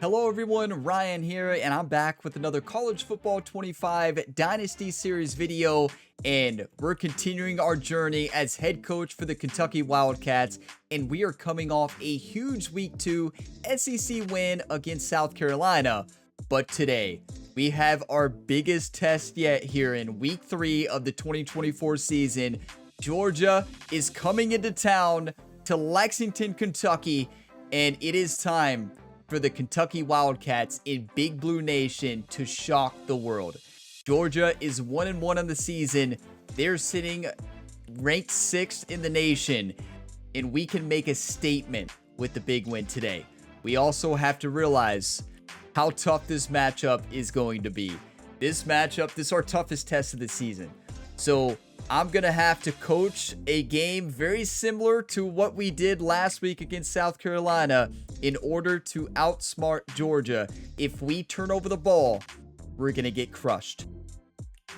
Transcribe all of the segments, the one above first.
Hello everyone, Ryan here, and I'm back with another College Football 25 Dynasty Series video, and we're continuing our journey as head coach for the Kentucky Wildcats, and we are coming off a huge Week 2 SEC win against South Carolina. But today, we have our biggest test yet here in Week 3 of the 2024 season. Georgia is coming into town to Lexington, Kentucky, and it is time for the Kentucky Wildcats in Big Blue Nation to shock the world. Georgia is 1-1 on the season. They're sitting ranked 6th in the nation, and we can make a statement with the big win today. We also have to realize how tough this matchup is going to be. This is our toughest test of the season. So I'm going to have to coach a game very similar to what we did last week against South Carolina in order to outsmart Georgia. If we turn over the ball, we're going to get crushed.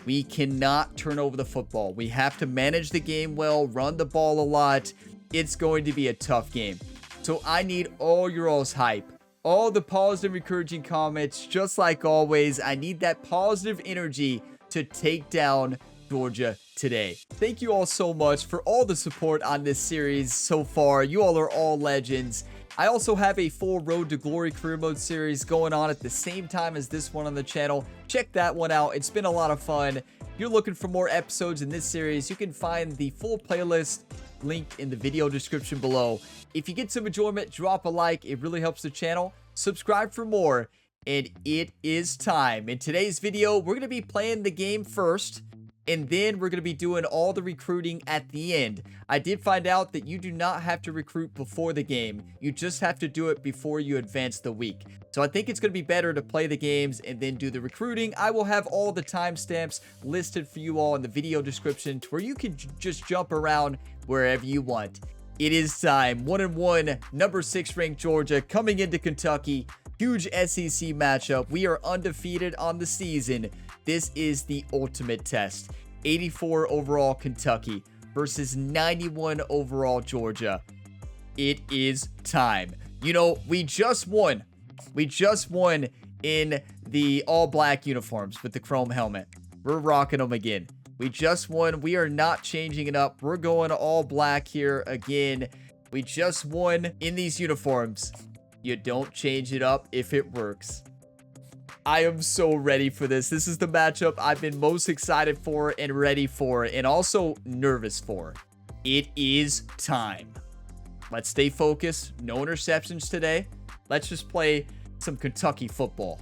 We cannot turn over the football. We have to manage the game well, run the ball a lot. It's going to be a tough game. So I need all your all's hype, all the positive, encouraging comments. Just like always, I need that positive energy to take down Georgia today. Thank you all so much for all the support on this series so far. You all are all legends. I also have a full Road to Glory career mode series going on at the same time as this one on the channel. Check that one out. It's been a lot of fun. If you're looking for more episodes in this series, you can find the full playlist linked in the video description below. If you get some enjoyment, drop a like. It really helps the channel. Subscribe for more. And it is time. In today's video, we're going to be playing the game first, and then we're going to be doing all the recruiting at the end. I did find out that you do not have to recruit before the game. You just have to do it before you advance the week. So I think it's going to be better to play the games and then do the recruiting. I will have all the timestamps listed for you all in the video description to where you can just jump around wherever you want. It is time. 1-1, number 6 ranked Georgia coming into Kentucky. Huge SEC matchup. We are undefeated on the season. This is the ultimate test. 84 overall Kentucky versus 91 overall Georgia. It is time. You know, we just won. We just won in the all-black uniforms with the chrome helmet. We're rocking them again. We just won. We are not changing it up. We're going all black here again. We just won in these uniforms. You don't change it up if it works. I am so ready for this. This is the matchup I've been most excited for and ready for, and also nervous for. It is time. Let's stay focused. No interceptions today. Let's just play some Kentucky football.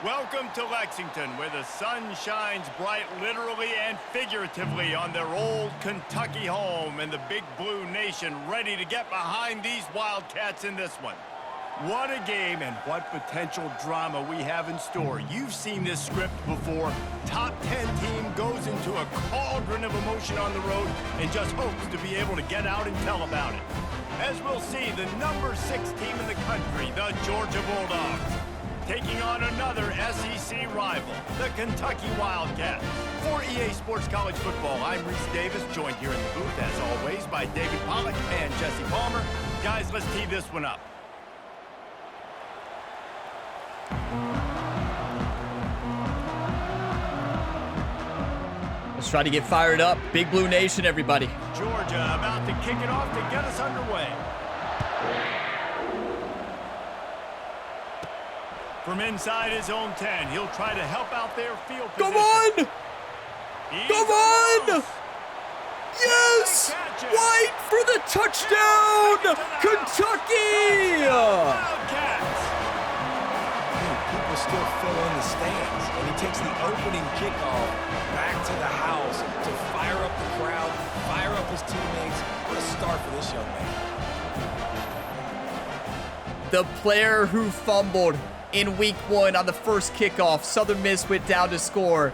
Welcome to Lexington, where the sun shines bright literally and figuratively on their old Kentucky home, and the Big Blue Nation ready to get behind these Wildcats in this one. What a game and what potential drama we have in store. You've seen this script before. Top 10 team goes into a cauldron of emotion on the road and just hopes to be able to get out and tell about it. As we'll see, the number 6 team in the country, the Georgia Bulldogs, taking on another SEC rival, the Kentucky Wildcats. For EA Sports College Football, I'm Reese Davis, joined here in the booth, as always, by David Pollack and Jesse Palmer. Guys, let's tee this one up. Let's try to get fired up. Big Blue Nation, everybody. Georgia about to kick it off to get us underway. From inside his own 10, he'll try to help out their field position. Come on! Come on! Yes! White for the touchdown! Kentucky! Wildcats! People still fill in the stands, and he takes the opening kickoff back to the house to fire up the crowd, fire up his teammates. What a start for this young man. The player who fumbled in week 1 on the first kickoff. Southern Miss went down to score.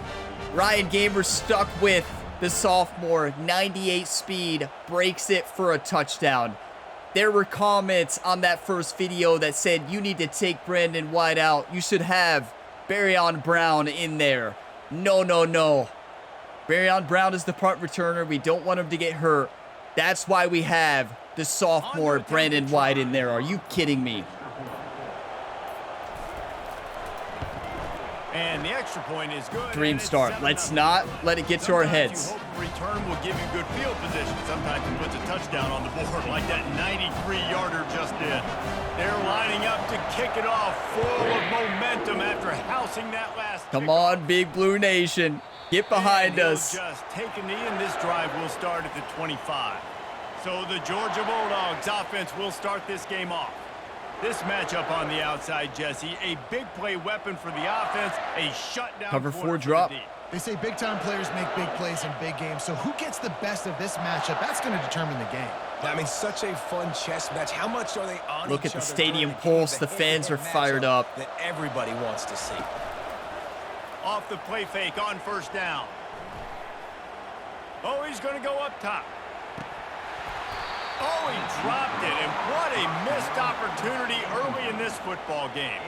Ryan Gamer stuck with the sophomore. 98 speed, breaks it for a touchdown. There were comments on that first video that said you need to take Brandon White out. You should have Barryon Brown in there. No, no, no. Barryon Brown is the punt returner. We don't want him to get hurt. That's why we have the sophomore Brandon White in there. Are you kidding me? And the extra point is good. Dream start. Let's not let it get to our heads. You hope return will give you good field position. Sometimes it puts a touchdown on the board like that 93-yarder just did. They're lining up to kick it off, full of momentum after housing that last. Come on, Big Blue Nation. Get behind us. Just take a knee, and this drive will start at the 25. So the Georgia Bulldogs offense will start this game off. This matchup on the outside, Jesse, a big play weapon for the offense, a shutdown. Cover 4 drop. They say big-time players make big plays in big games, so who gets the best of this matchup? That's going to determine the game. I mean, such a fun chess match. How much are they on Look each at the other stadium during pulse. game? The fans are fired up. That everybody wants to see. Off the play fake on first down. Oh, he's going to go up top. Oh, he dropped it, and what a missed opportunity early in this football game.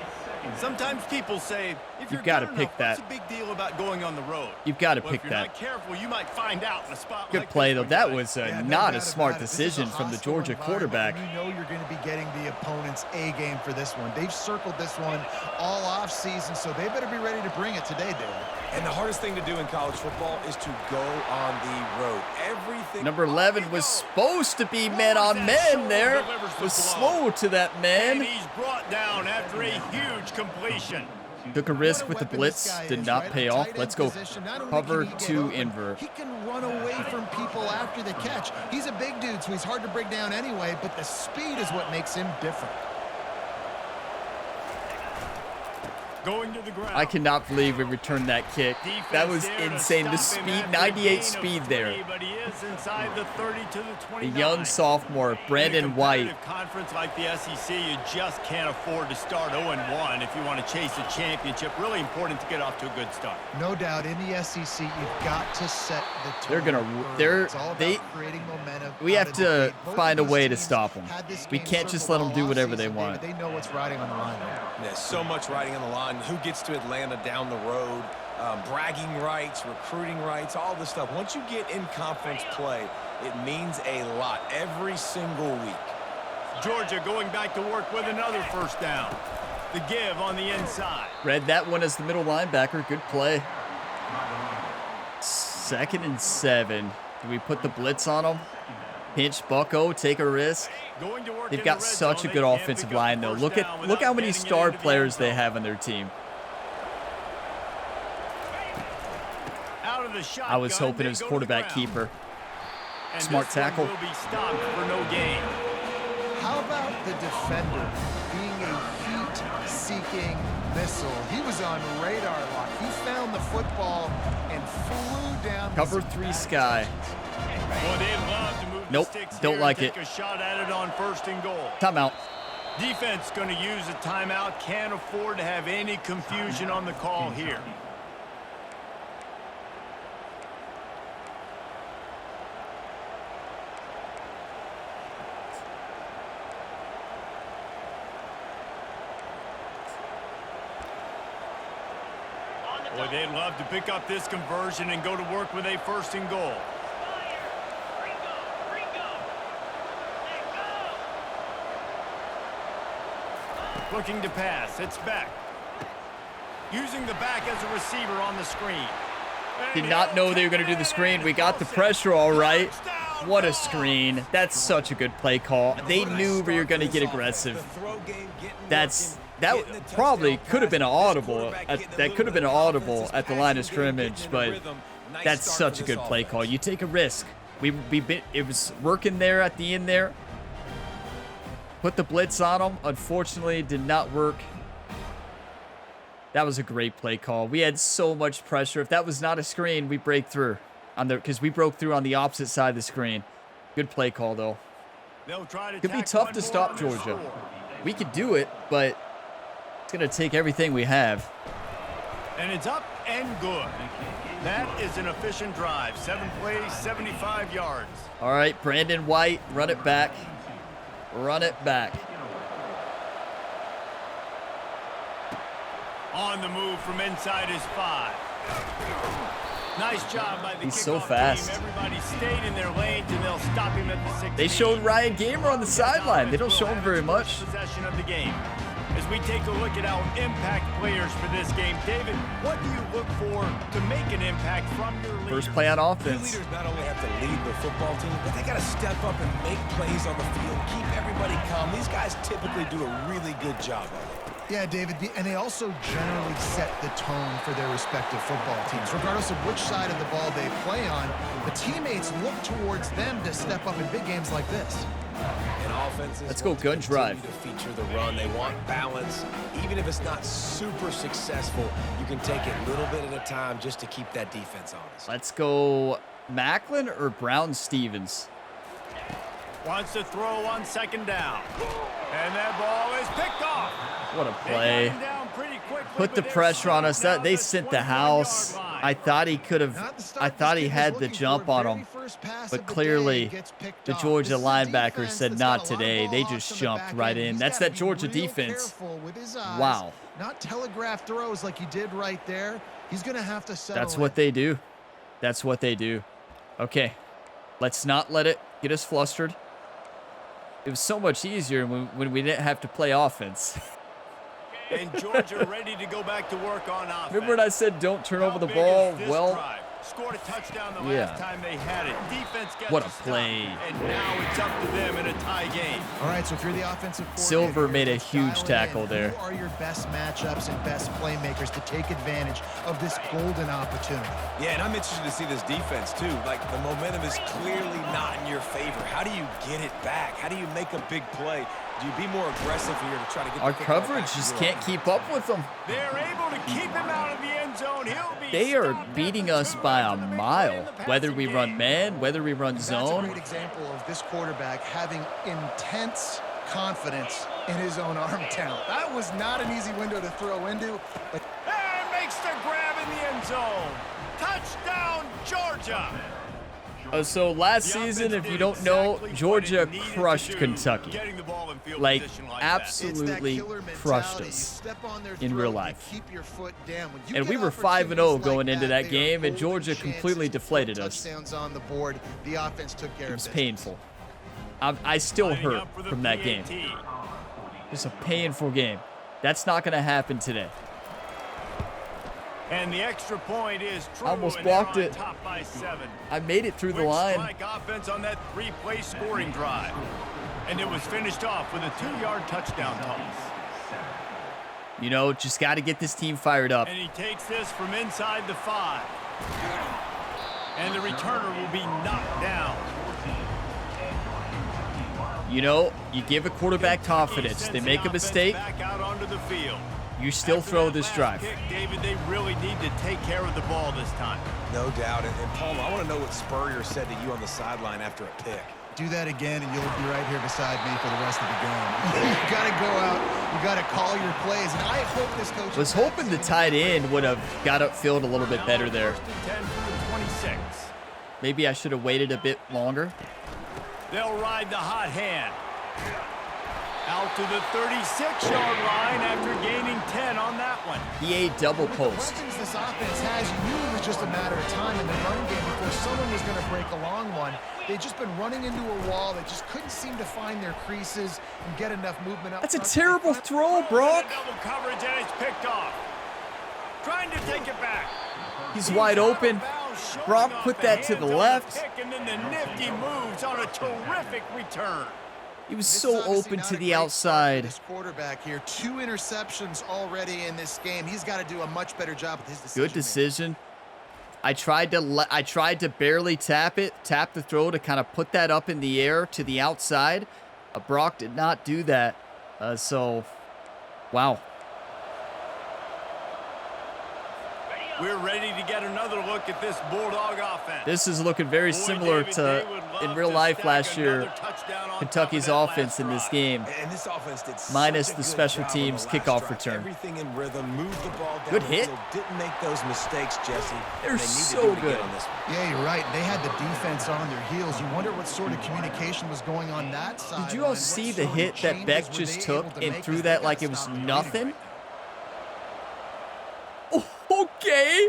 Sometimes people say, if you're got to good pick enough, that. what's the big deal about going on the road? You've got to Well, pick if you're that. not careful, you might find out in a spot Good like play, this though. one, That guys. was Yeah, no not doubt a smart about it. This is decision a from the hostile Georgia environment, quarterback. and you know you're going to be getting the opponent's A game for this one. They've circled this one all off season, so they better be ready to bring it today, Dale. And the hardest thing to do in college football is to go on the road. Everything. Number 11 was supposed to be man on man there. Was slow to that And man. he's brought down after a huge completion. Took a risk with the blitz. Did not pay off. Let's go cover 2 invert. He can run away from people after the catch. He's a big dude, so he's hard to bring down anyway, but the speed is what makes him different. Going to the ground. I cannot believe we returned that kick. That was insane. The speed, 98 speed there. But he is inside the 30 to the The 29. young sophomore, Brandon In a White. competitive conference like the SEC, you just can't afford to start 0-1 if you want to chase a championship. Really important to get off to a good start. No doubt, in the SEC, you've got to set the tone. They're gonna- It's all about they- creating momentum. We out have of the to gate. Both find of a these way to teams stop them. had this We game can't just circled let them do all whatever they offseason, want. David. They know what's riding on the line. There's so much riding on the line. Who gets to Atlanta down the road? Bragging rights, recruiting rights, all this stuff. Once you get in conference play, it means a lot every single week. Georgia going back to work with another first down. The give on the inside. Read that one as the middle linebacker. Good play. 2nd and 7. Do we put the blitz on them? Pinch Bucko, take a risk. Going to work They've in got the red such a zone. good They can't offensive pick up line, the though. first Look down how without many getting it star into the players end they zone. have on their team. Out of the shotgun, I was hoping they it was go to the quarterback ground. keeper. And Smart this one tackle. will be stopped for no gain. How about the defender being a heat-seeking missile? He was on radar lock. He found the football and flew down. Cover 3 sky. Boy, they'd love to move the Nope, sticks don't here like and it. take a shot at it on 1st and goal. Timeout. Defense going to use a timeout. Can't afford to have any confusion on the call here. Boy, they'd love to pick up this conversion and go to work with a 1st and goal. Looking to pass. It's back. Using the back as a receiver on the screen. Did not know they were going to do the screen. We got the pressure all right. What a screen. That's such a good play call. They knew we were going to get aggressive. That probably could have been an audible. That could have been an audible at the line of scrimmage, but that's such a good play call. You take a risk. It was working there at the end there. Put the blitz on them. Unfortunately, it did not work. That was a great play call. We had so much pressure. If that was not a screen, we break through on because we broke through on the opposite side of the screen. Good play call though. Could be tough to stop Georgia. We could do it, but it's gonna take everything we have. And it's up and good. That is an efficient drive. 7 plays, 75 yards. All right, Brandon White, run it back. Run it back. On the move from inside his 5. Nice job by the He's so kickoff fast. team. Everybody stayed in their lanes, and they'll stop him at the 6. They showed Ryan Gamer on the sideline. They don't show him very much. Possession of the game. As we take a look at our impact players for this game, David, what do you look for to make an impact from your leaders? First play on Your offense. leaders not only have to lead the football team, but they got to step up and make plays on the field, keep everybody calm. These guys typically do a really good job of it. Yeah, David, and they also generally set the tone for their respective football teams. Regardless of which side of the ball they play on, the teammates look towards them to step up in big games like this. And offenses Let's go want to gun drive. continue to feature the run. They want balance. Even if it's not super successful, you can take it a little bit at a time just to keep that defense honest. Let's go Macklin or Brown-Stevens. Wants to throw on second down. And that ball is picked off. What a They play. got him down pretty quickly, Put the but they're pressure on us. still That they down sent the the house. 21-yard line. I thought he could have. Not the start I this thought he kid was had the looking jump for. on Very him, first pass but of the clearly day gets picked the off. Georgia This is a linebacker defense said that's not got a lot of today. They ball just option in the jumped back right end. in. He's That's gotta that be Georgia real defense. careful with his eyes, Wow. not telegraph throws like he did right there. He's going to have to settle That's what they do. That's what they do. Okay, let's not let it get us flustered. It was so much easier when we didn't have to play offense. And Georgia ready to go back to work on offense. Remember when I said don't turn over the How big ball? is this Well, drive? Scored a touchdown the yeah. last time they had it. Defense gets What a the stop, play. and now it's up to them in a tie game. All right, so if you're the offensive coordinator, Silver made a let's huge dial it tackle in. there. Who are your best matchups and best playmakers to take advantage of this golden opportunity? Yeah, and I'm interested to see this defense, too. Like, the momentum is clearly not in your favor. How do you get it back? How do you make a big play? Do you be more aggressive here to try to get our the football coverage back to just your can't offense? keep up with them. They're able to keep him out of the end zone. He'll be They are stopped beating after us 2 by a runs on the big play in mile. the Whether passing we run game. man, whether we run That's a zone. great example of this quarterback having intense confidence in his own arm talent. That was not an easy window to throw into, but And makes the grab in the end zone. Touchdown, Georgia. So last The season, offense if you did don't know, exactly Georgia what it needed to crushed do, Kentucky. getting the ball in field Like, position like that. absolutely it's that killer crushed mentality. You us step on their in throat, real you life. keep your foot down. When you And get we were 5-0 opportunities going like into that they are game, and golden Georgia chances completely to put deflated us. touchdowns on the board. The offense took care It of was business. painful. I still Lining hurt up for the from that game. PAT. Just a painful game. That's not going to happen today. And the extra point is true. Almost and they're blocked on it. Top by 7. I made it through the Quick line. strike offense on that 3-play scoring drive. And it was finished off with a 2-yard touchdown toss. You know, just got to get this team fired up. And he takes this from inside the 5. And the returner will be knocked down. You know, you give a quarterback confidence. Sends They the make a offense mistake, back out onto the field. you still After throw that this last drive. kick, David, they really need to take care of the ball this time. No doubt. And Paul, I want to know what Spurrier said to you on the sideline after a pick. Do that again, and you'll be right here beside me for the rest of the game. You got to go out. You got to call your plays, and I hope this coach Was hoping the tight end would have got upfield a little bit better there. First and 10 from the 26. Maybe I should have waited a bit longer. They'll ride the hot hand. Out to the 36-yard line after gaining 10 on that one. He ate double With post. the weapons this offense has, you knew it was just a matter of time in the run game before someone was going to break a long one. They'd just been running into a wall. They just couldn't seem to find their creases and get enough movement up That's a front. terrible throw, Brock. Double coverage, and it's picked off. Trying to take it back. He's wide open. Brock put that to the left. And then the nifty moves on a terrific return. He was This is so obviously open not to a the great start for outside. This quarterback here, 2 interceptions already in this game. He's got to do a much better job with his decision. Good decision. I tried to barely tap the throw to kind of put that up in the air to the outside. Brock did not do that. So, wow. We're ready to get another look at this Bulldog offense. This is looking very Boy, similar David, to they would love in real to life stack last year. another touchdown on Kentucky's top of that offense last in this drive. game. And this offense did Minus such a the good special job on teams the last kickoff drive. return. Everything in rhythm, moved the ball down Good the hit. field, didn't make those mistakes, Jesse. They're and they need so to do it good. again on this one. Yeah, you're right. They had the defense on their heels. You wonder what sort of communication was going on that side. Did you all see the hit that Beck just took and threw that like it was nothing? Oh, okay.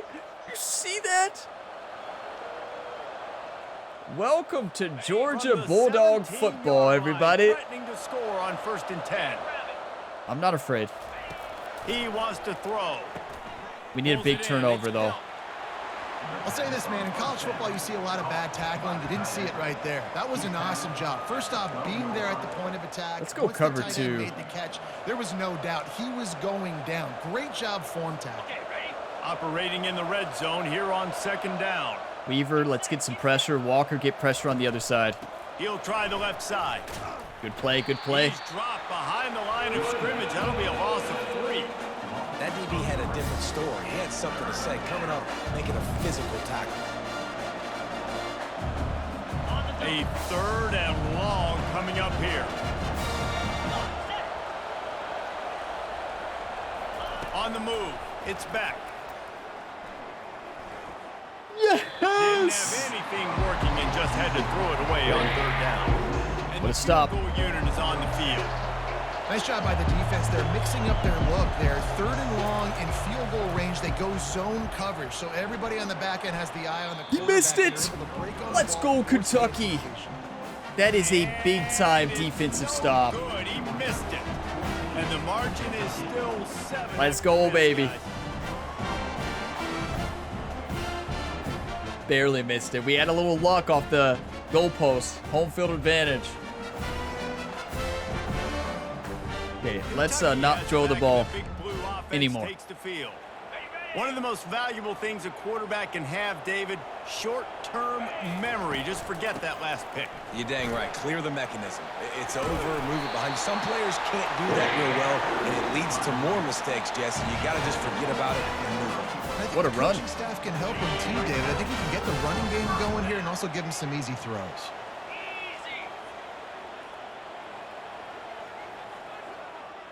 You see that? Welcome to Georgia From the Bulldog 17-yard football, line, everybody. threatening to score on 1st and 10. I'm not afraid. He wants to throw. We need a big turnover, though. I'll say this, man. In college football, you see a lot of bad tackling. You didn't see it right there. That was an awesome job. First off, being there at the point of attack. Let's go Once cover the tight end two. made the catch, there was no doubt he was going down. Great job form tackle. Operating in the red zone here on 2nd down. Weaver, let's get some pressure. Walker, get pressure on the other side. He'll try the left side. Good play, good play. He's dropped behind the line of scrimmage. That'll be a loss of 3. That DB had a different story. He had something to say, coming up, making a physical tackle. A 3rd and long coming up here. On the move, it's back. Yes! Didn't have anything working and just had to throw it away on 3rd down. And What a stop. the field goal unit is on the field. Nice job by the defense. They're mixing up their look. They're 3rd and long in field goal range. They go zone coverage, so everybody on the back end has the eye on the He quarterback. missed it. They're able to break on the Let's ball go, and force Kentucky. completion. That is a big-time defensive stop. Good, he missed it. And the margin is still 7. Let's go, This baby. guy. Barely missed it. We had a little luck off the goalpost. Home field advantage. Okay, let's not throw the ball anymore. Takes the field. One of the most valuable things a quarterback can have, David, short-term memory. Just forget that last pick. You're dang right. Clear the mechanism. It's over, move it behind you. Some players can't do that real well, and it leads to more mistakes, Jesse. You got to just forget about it and move on. I think What a the run. coaching staff can help him too, David. I think he can get the running game going here and also give him some easy throws.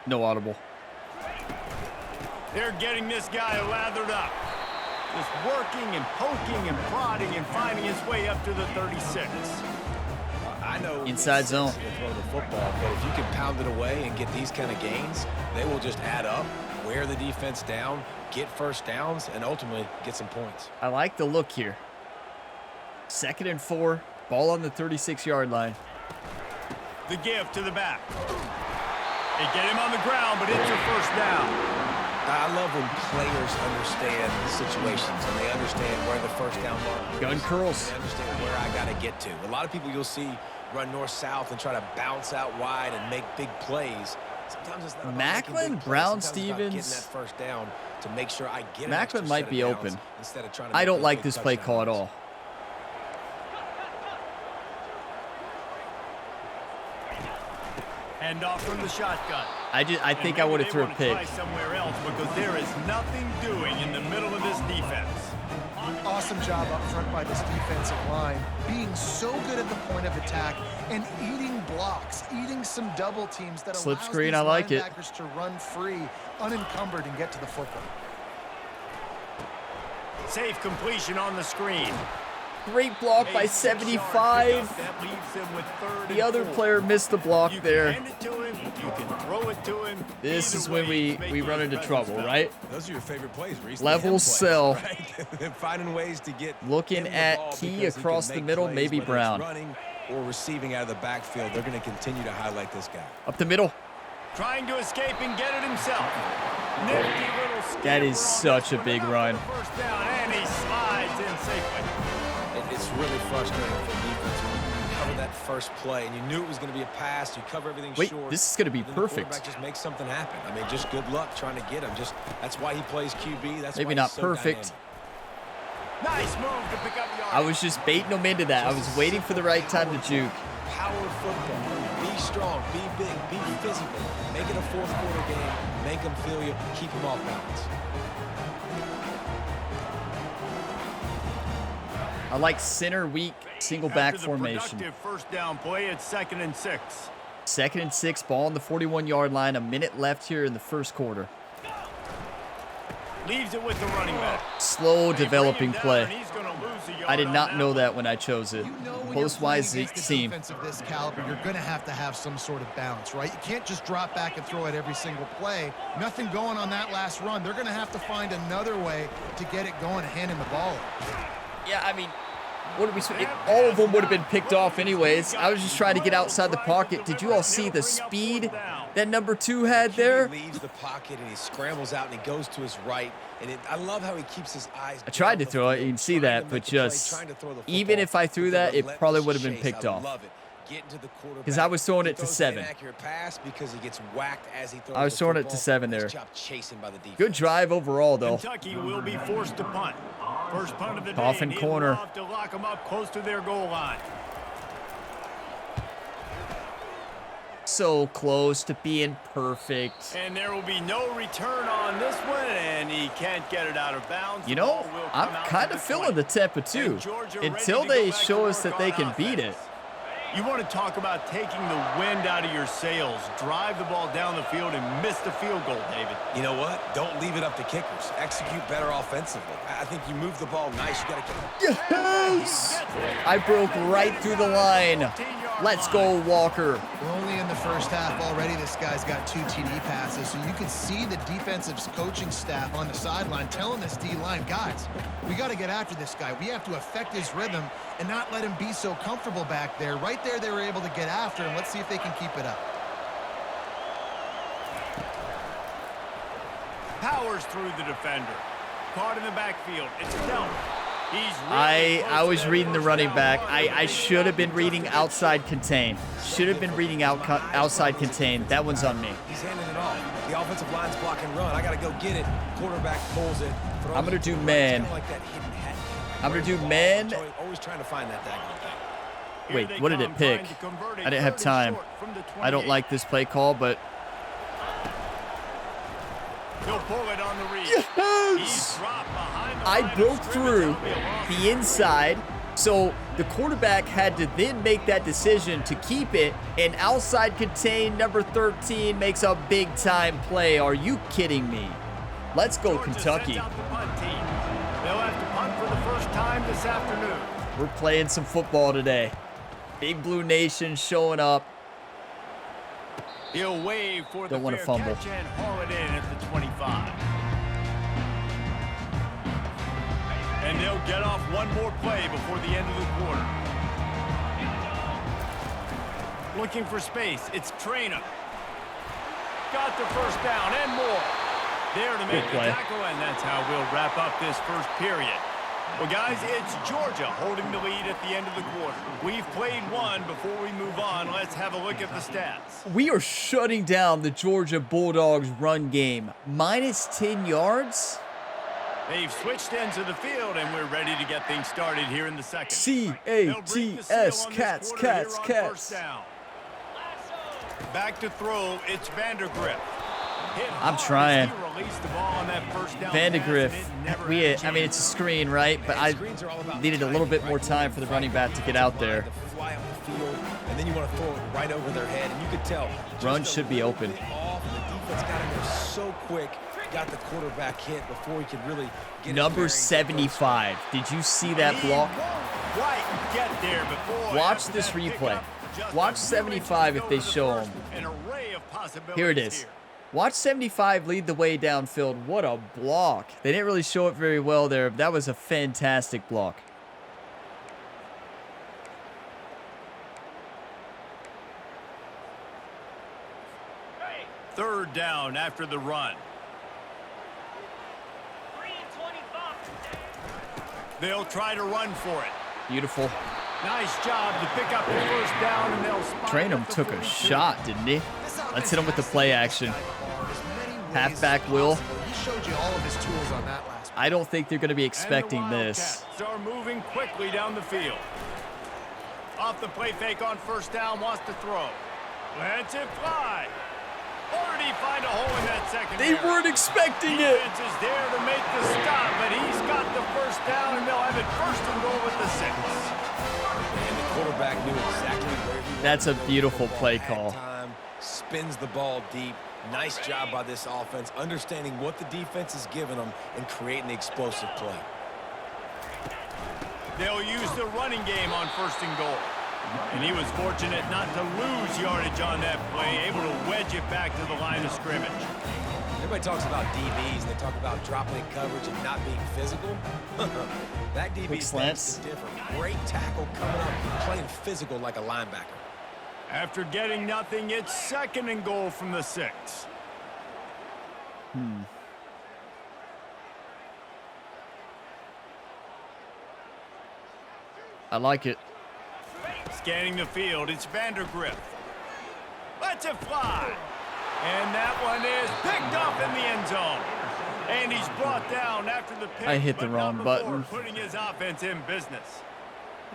No audible. They're getting this guy lathered up. Just working and poking and prodding and finding his way up to the 36. I know Inside it's zone. easy to throw the football, but if you can pound it away and get these kind of gains, they will just add up, wear the defense down, get first downs, and ultimately get some points. I like the look here. 2nd and 4. Ball on the 36-yard line. The give to the back. They get him on the ground, but it's a 1st down. I love when players understand situations and they understand where the first down mark is. Gun curls. They understand where I got to get to. A lot of people you'll see run north-south and try to bounce out wide and make big plays. Sometimes it's not about Macklin, making big plays. Brown, Sometimes it's about getting Stevens. that first down to make sure I get an Macklin extra might set be of downs open. instead of trying to I make don't those like big this play call at touchdown all. Hand off from the shotgun. I think I would have threw a pick. Try somewhere else because there is nothing doing in the middle of this defense. Awesome job up front by this defensive line, being so good at the point of attack and eating blocks, eating some double teams that Slip allows screen, these I like it. linebackers to run free, unencumbered, and get to the football. Safe completion on the screen. Great block by A 6-yard 75. pickup. That leaves him with 3rd The and other 4. player missed the block You there. can hand it to him. You can throw it to him. This Either is when way, he's we making run his into presence trouble, felt. right? Those are your favorite plays, Reese. Level The M plays, sell. right? Finding ways to get Looking him the at ball Key because he across can the make middle, plays, maybe whether it's Brown. running or receiving out of the backfield. They're going to continue to highlight this guy. Up the middle. Trying to escape and get it himself. Nifty little skipper That is on such this a one, big enough run. for the 1st down, and he slides in safely. It's really frustrating for defense when you cover that first play and you knew it was going to be a pass. You cover everything Wait, short. this is going to be and then the perfect. quarterback just makes something happen. I mean, just good luck trying to get him. Just that's why he plays QB. That's Maybe why not he's so perfect. dynamic. Nice move to pick up yards. I was just baiting him into that. I was waiting for the right time to juke. Power football. Be strong. Be big. Be physical. Make it a 4th quarter game. Make them feel you. Keep them off balance. I like center weak single back After the formation. productive 1st down play, it's 2nd and 6. 2nd and 6, ball on the 41-yard line. A minute left here in the 1st quarter. Leaves it with the running back. Slow They developing bring him down, play. and he's gonna lose a yard I did on not that know one. that when I chose it. You know when you're Post-wise playing against a seam. defense of this caliber, you're going to have some sort of balance, right? You can't just drop back and throw it every single play. Nothing going on that last run. They're going to have to find another way to get it going and hand him the ball. Yeah, I mean, What did we? All of them would have been picked off anyways. I was just trying to get outside the pocket. Did you all see the speed that number 2 had there? He leaves the pocket and he scrambles out and he goes to his right. And I love how he keeps his eyes. I tried to throw it. You can see that, but just even if I threw that, it probably would have been picked off. Because I was throwing it to 7. I was throwing it to 7 there. Good drive overall, though. Kentucky will be forced to punt. First punt of the day. Coffin corner. To lock them up close to their goal line. So close to being perfect. And there will be no return on this one, and he can't get it out of bounds. You know, I'm kind of feeling the tempo too, until they show us that they can beat it. You want to talk about taking the wind out of your sails. Drive the ball down the field and miss the field goal, David. You know what? Don't leave it up to kickers. Execute better offensively. I think you move the ball nice. You got to get it. Yes! I broke right through the line. Let's go, Walker. We're only in the first half already. This guy's got 2 TD passes, so you can see the defensive coaching staff on the sideline telling this D-line, guys, we got to get after this guy. We have to affect his rhythm and not let him be so comfortable back there. Right there, they were able to get after him. Let's see if they can keep it up. Powers through the defender. Caught in the backfield. It's dealt. I was reading the running back. I should have been reading outside contain. Should have been reading outside contain. That one's on me. He's handing it off. The offensive line's block and run. I got to go get it. Quarterback pulls it. I'm going to do man. I'm going to do man. Always trying to find that thing. Wait, what did it pick? I didn't have time. I don't like this play call, but... He'll pull it on the read. Yes! I broke through the inside, so the quarterback had to then make that decision to keep it, and outside contain number 13 makes a big-time play. Are you kidding me? Let's go, Kentucky. They'll have to punt for the first time this afternoon. We're playing some football today. Big Blue Nation showing up. He'll wave for the Don't want to fumble. catch and haul it in at the 25. And they'll get off one more play before the end of the quarter. Looking for space. It's Trainer. Got the first down and more. There to make the tackle, and that's how we'll wrap up this first period. Well, guys, it's Georgia holding the lead at the end of the quarter. We've played one. Before we move on, let's have a look at the stats. We are shutting down the Georgia Bulldogs run game. Minus 10 yards? They've switched into the field, and we're ready to get things started here in the second. C-A-T-S, cats, cats, cats. Back to throw, it's Vandergriff. I'm trying. Vandegrift. I mean, it's a screen, right? But I needed a little bit more time for the running back to get out there. And then you want to throw it right over their head, and you could tell. Run should be open. The defense got in there so quick, got the quarterback hit before he could really get Number 75. Did you see that block? Watch this replay. Watch 75 if they show him. Here it is. Watch 75 lead the way downfield. What a block. They didn't really show it very well there. That was a fantastic block. Third down after the run. They'll try to run for it. Beautiful. Nice job to pick up the first down, and they'll spot Trainum took a shot, didn't he? Let's hit him with the play action. Halfback Will. He showed you all of his tools on that last. I don't think they're going to be expecting this. And the Wildcats are moving quickly down the field. Off the play fake on first down, wants to throw. Lets it fly. Already find a hole in that second. They weren't expecting it. Defense is there to make the stop, but he's got the first down, and they'll have it first and goal with the 6. And the quarterback knew exactly where he was. That's a beautiful play call. Spins the ball deep. Nice job by this offense, understanding what the defense is giving them and creating the explosive play. They'll use the running game on first and goal. And he was fortunate not to lose yardage on that play, able to wedge it back to the line of scrimmage. They Everybody talks about DBs, and they talk about dropping in coverage and not being physical. That DB slants. is different. Great tackle coming up, playing physical like a linebacker. After getting nothing, it's 2nd and goal from the 6. I like it. Scanning the field, it's Vandergrift. Lets it fly. And that one is picked up in the end zone. And he's brought down after the pick. I hit the but wrong not button. before putting his offense in business.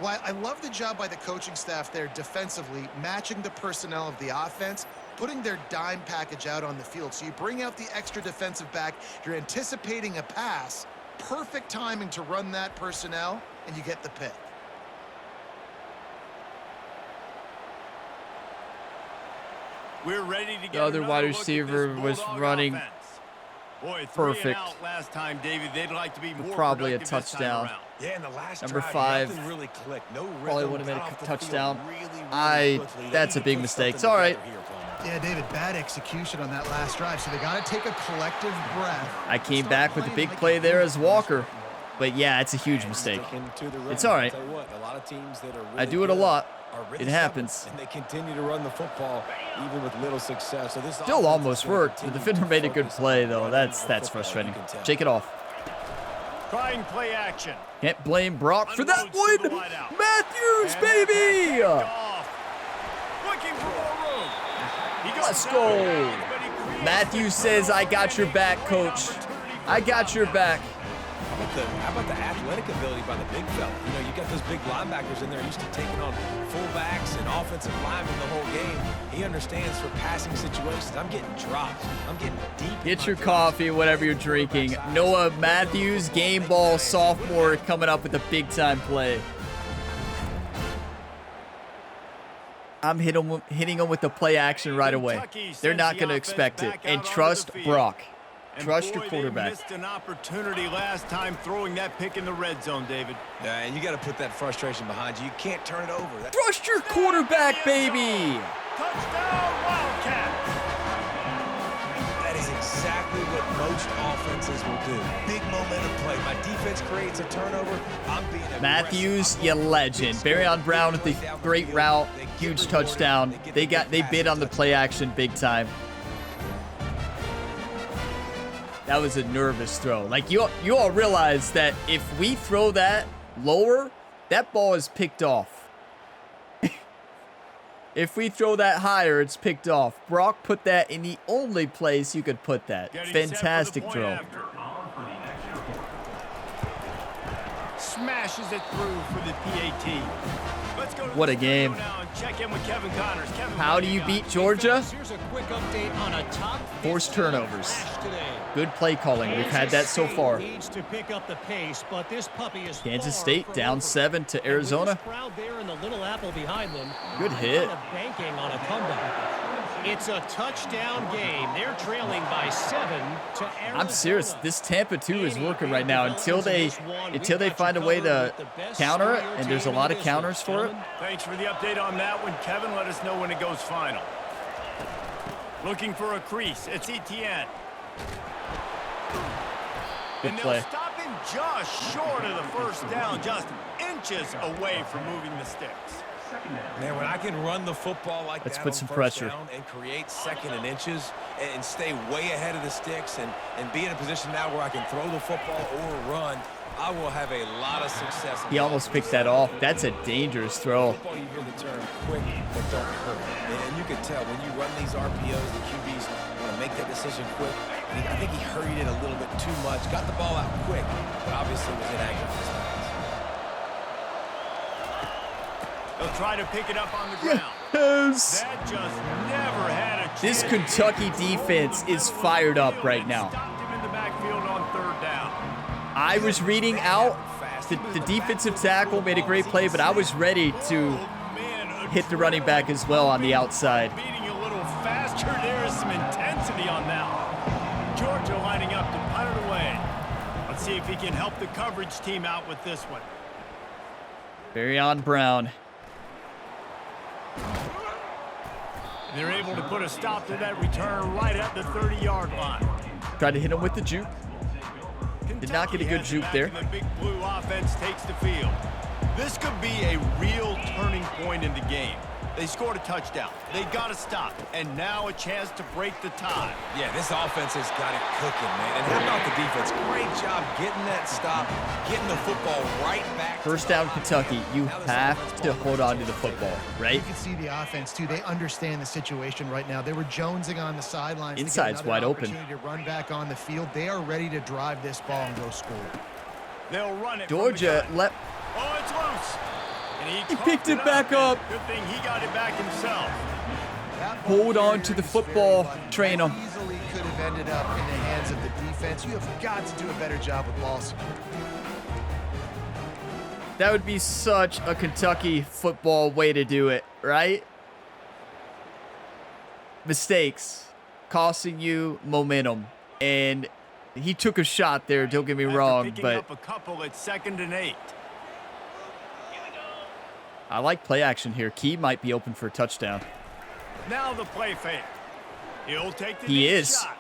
Well, I love the job by the coaching staff there defensively, matching the personnel of the offense, putting their dime package out on the field. So you bring out the extra defensive back, you're anticipating a pass, perfect timing to run that personnel, and you get the pick. We're ready to get The other another wide look at receiver this was Bulldog running offense. Boy, 3 perfect. and out last time, David. They'd like to be more Probably a productive this time touchdown. around. Yeah, in the last Number drive, 5 nothing really clicked. No probably rhythm, would have made got a off the touchdown. field really quickly. They That's a need to big put mistake. It's something all right. together here, Coleman. Yeah, David, bad execution on that last drive, so they got to take a collective breath. I came Start back with a playing big like play you there do. as Walker. But yeah, it's a huge mistake. Sticking to the run. It's all right. I'll tell you what, a lot of teams that are really I do it a good lot. are really It happens. stubborn, and they continue to run the football even with little success. So this Still offense almost is gonna worked. The continue defender to made a good focus play, on though. running That's the football, frustrating. you can tell. Shake it off. Trying play action. Can't blame Brock for that Unloads to the one. wideout. Matthews, And baby. that pass picked off. Looking for more room. He goes Let's down go. and out, but he creates Matthews the says, I turnover got your and a back, great coach. opportunity for I got your back. How about the athletic ability by the big fella? You know, you got those big linebackers in there used to taking on fullbacks and offensive linemen the whole game. He understands for passing situations. I'm getting drops. I'm getting deep. Get your coffee, whatever you're drinking. Noah Matthews, game ball sophomore, coming up with a big-time play. I'm hitting them with the play action right away. They're not going to expect it. And trust Brock. And Trust your boy, quarterback. They missed an opportunity last time throwing that pick in the red zone, David. Yeah, and you got to put that frustration behind you. You can't turn it over. Trust your quarterback, baby. Touchdown, Wildcats. That is exactly what most offenses will do. Big momentum play. My defense creates a turnover. I'm being aggressive. Matthews, you legend. Barryon Brown with the great route, huge touchdown. They bid on the play action big time. That was a nervous throw. Like you all realize that if we throw that lower, that ball is picked off. If we throw that higher, it's picked off. Brock put that in the only place you could put that. Fantastic throw. Smashes it through for the PAT. Let's go to What the a game. studio now and check in with Kevin Connors. Kevin, How what do you got? beat Georgia? Here's a quick update on a top Forced 15 turnovers. flash today. Good play calling. We've had that so far. Needs to pick up the pace, but this puppy is Kansas far State from down over. 7 to And with Arizona. this crowd there in the Little Apple behind them. Good they're hit. kind of banking on a comeback. It's a touchdown game. They're trailing by 7 to Arizona. I'm serious. This Tampa 2 is working right now until they find a way to counter it, and there's a lot of counters for it. Thanks for the update on that one, Kevin. Let us know when it goes final. Looking for a crease. It's Etienne. Good And play. they'll stop him just short of the first down, just inches away from moving the sticks. Man, when I can run the football like Let's that put on some first pressure. down and create second and inches and stay way ahead of the sticks and be in a position now where I can throw the football or run, I will have a lot of success. He almost picked that off. That's a dangerous throw. Football, you hear the term quick but don't hurt. And you can tell when you run these RPOs, the QBs want to make that decision quick. And I think he hurried it a little bit too much, got the ball out quick, but obviously was inaccurate this time. They'll try to pick it up on the ground. Yes. That just never had a chance. This Kentucky defense is fired up right now. Stopped him in the backfield on third down. I was reading out the defensive tackle made a great play, but I was ready to Man, hit the running back as well on the outside. beating a little faster. There is some intensity on that one. Georgia lining up to punt it away. Let's see if he can help the coverage team out with this one. Barryon Brown. They're able to put a stop to that return right at the 30-yard line. Tried to hit him with the juke. Did not get a good juke there. The big blue offense takes the field. This could be a real turning point in the game. They scored a touchdown. They got to stop. And now a chance to break the tie. Yeah, this offense has got it cooking, man. And how about the defense? Great job getting that stop, getting the football right back. First down, Kentucky. You have to hold on to the football, right? You can see the offense, too. They understand the situation right now. They were jonesing on the sidelines. Inside's wide open. To run back on the field. They are ready to drive this ball and go score. They'll run it. Georgia left. Oh, it's loose. And He picked it back up. Good thing he got it back himself. Hold on to the football, train them. Easily could have ended up in the hands of the defense. You have got to do a better job with ball security. That would be such a Kentucky football way to do it, right? Mistakes costing you momentum. And he took a shot there, don't get me wrong, but up a couple at 2nd and 8. I like play action here. Key might be open for a touchdown. Now the play fake. He'll take the He is. shot.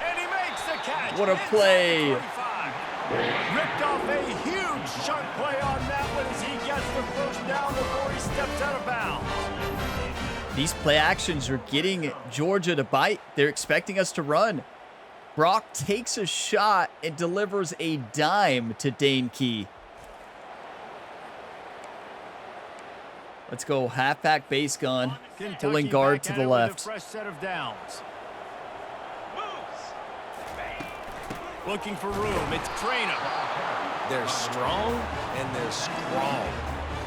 And he makes the catch. What a play. Ripped off a huge chunk play on that one as he gets the first down before he steps out of bounds. These play actions are getting Georgia to bite. They're expecting us to run. Brock takes a shot and delivers a dime to Dane Key. Let's go halfback base gun, pulling guard to the left. Fresh set of downs. Looking for room. It's Trainer. They're strong and they're strong.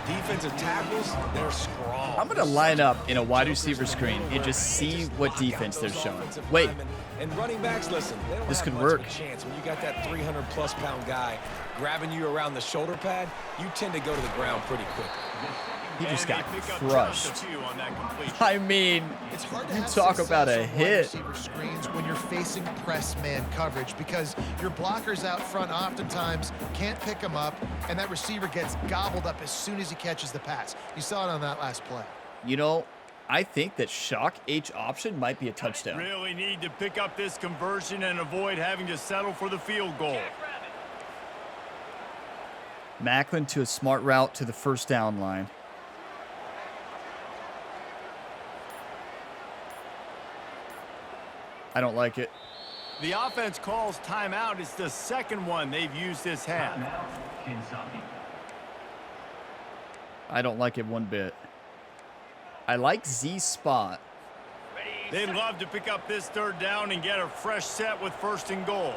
Defensive tackles, they're strong. I'm going to line up in a wide receiver screen and just see what defense they're showing. Wait. And running backs, listen, they don't This have could much work. of a chance. When you got that 300-plus pound guy grabbing you around the shoulder pad, you tend to go to the ground pretty quick. He just got And they pick up crushed. just a few on that completion. I mean, It's hard to you have talk about a success on wide hit. receiver screens when you're facing press man coverage because your blockers out front oftentimes can't pick them up, and that receiver gets gobbled up as soon as he catches the pass. You saw it on that last play. You know, I think that shock H option might be a touchdown. Really need to pick up this conversion and avoid having to settle for the field goal. Macklin to a smart route to the first down line. I don't like it. The offense calls timeout. It's the second one they've used this half. I don't like it one bit. I like Z spot. They'd love to pick up this third down and get a fresh set with 1st and goal.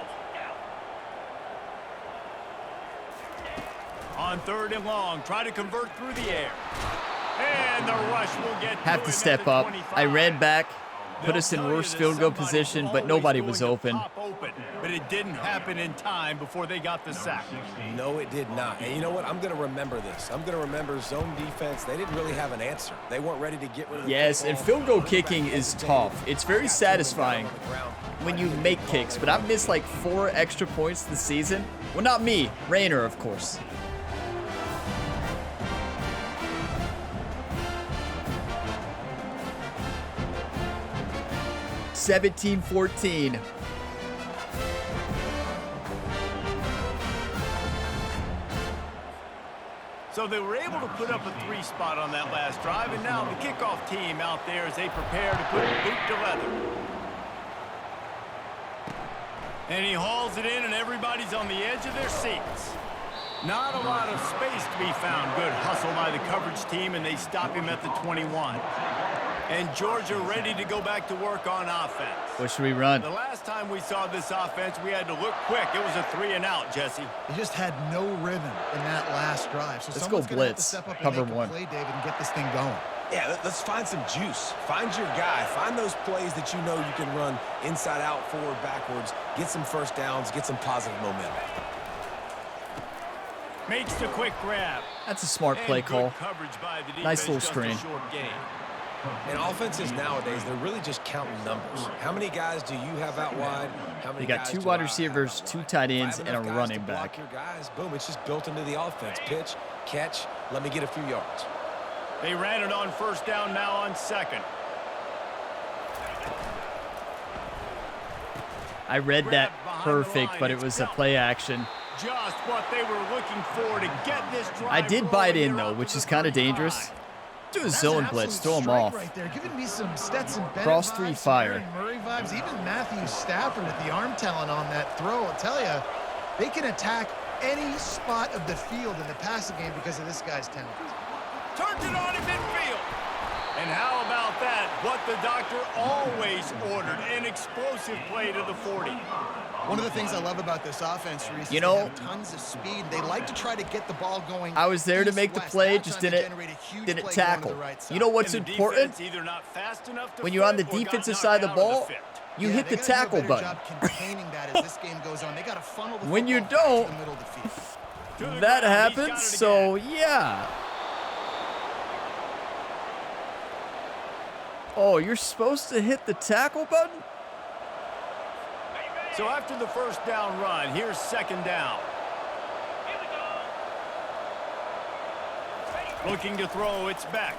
On 3rd and long, try to convert through the air. And the rush will get Have to him step at the up. 25. I ran back, put us in They'll tell worse you field that goal somebody position, was but nobody always was going open. to pop open. But it didn't happen in time before they got the sack. No, it did not. And you know what? I'm going to remember this. I'm going to remember zone defense. They didn't really have an answer. They weren't ready to get rid of the Yes, and football. field goal kicking is tough. It's very satisfying when you make kicks, but I've missed like 4 extra points this season. Well, not me, Rayner, of course. $17-14. So they were able to put up a 3 spot on that last drive, and now the kickoff team out there as they prepare to put boot to leather. And he hauls it in, and everybody's on the edge of their seats. Not a lot of space to be found. Good hustle by the coverage team, and they stop him at the 21. And Georgia ready to go back to work on offense. What should we run? The last time we saw this offense, we had to look quick. It was a 3 and out, Jesse. They just had no rhythm in that last drive. So Let's someone's go gonna have to blitz. step up and Cover make a one. play, David, and get this thing going. Yeah, let's find some juice. Find your guy. Find those plays that you know you can run inside out, forward, backwards. Get some first downs. Get some positive momentum. Makes the quick grab. That's a smart And play good call. coverage by the Nice defense, little just a screen. short gain. And offenses nowadays, they're really just counting numbers. How many guys do you have out wide? How many They got guys 2 do wide I receivers, have out 2 wide? tight If I ends, have and a enough guys running to block back. your guys, boom, it's just built into the offense. Pitch, catch, let me get a few yards. They ran it on 1st down, now on 2nd. I read that perfect, but it was a play action. Just what they were looking for to get this drive. I did bite in though, which is kind of dangerous. Do a zone blitz, throw him off. Right there, giving me some Stetson Bennett Cross vibes, 3 some fire. Aaron Murray vibes, even Matthew Stafford with the arm talent on that throw. I'll tell you, they can attack any spot of the field in the passing game because of this guy's talent. Turns it on in midfield. And how about that? What the doctor always ordered, an explosive play to the 40. One of the things I love about this offense, Reese, you know, they have tons of speed. They like to try to get the ball going. I was there to make the play, That just time didn't they generate a huge didn't play tackle. going to the right side. You know what's And the important? defense either not fast enough to When you're on the fit or got defensive knocked side of the out ball, fit. you Yeah, hit they the gotta do a tackle better button. job containing that as this game goes on. They got to funnel the When you football don't, to the middle of the field. To the that ground, he's got happens, it so again. yeah. Oh, you're supposed to hit the tackle button? So after the first down run, here's second down. Looking to throw, it's back.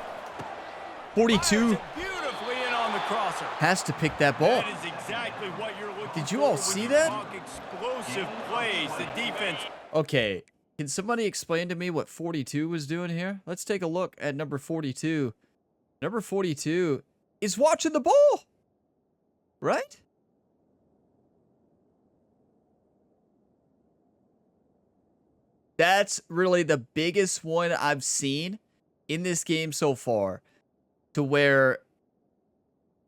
42 Beautifully in on the crosser. has to pick that ball. That is exactly what you're looking Did you for all when see you that? talk explosive plays, the defense. Okay, can somebody explain to me what 42 was doing here? Let's take a look at number 42. Number 42 is watching the ball, right? That's really the biggest one I've seen in this game so far, to where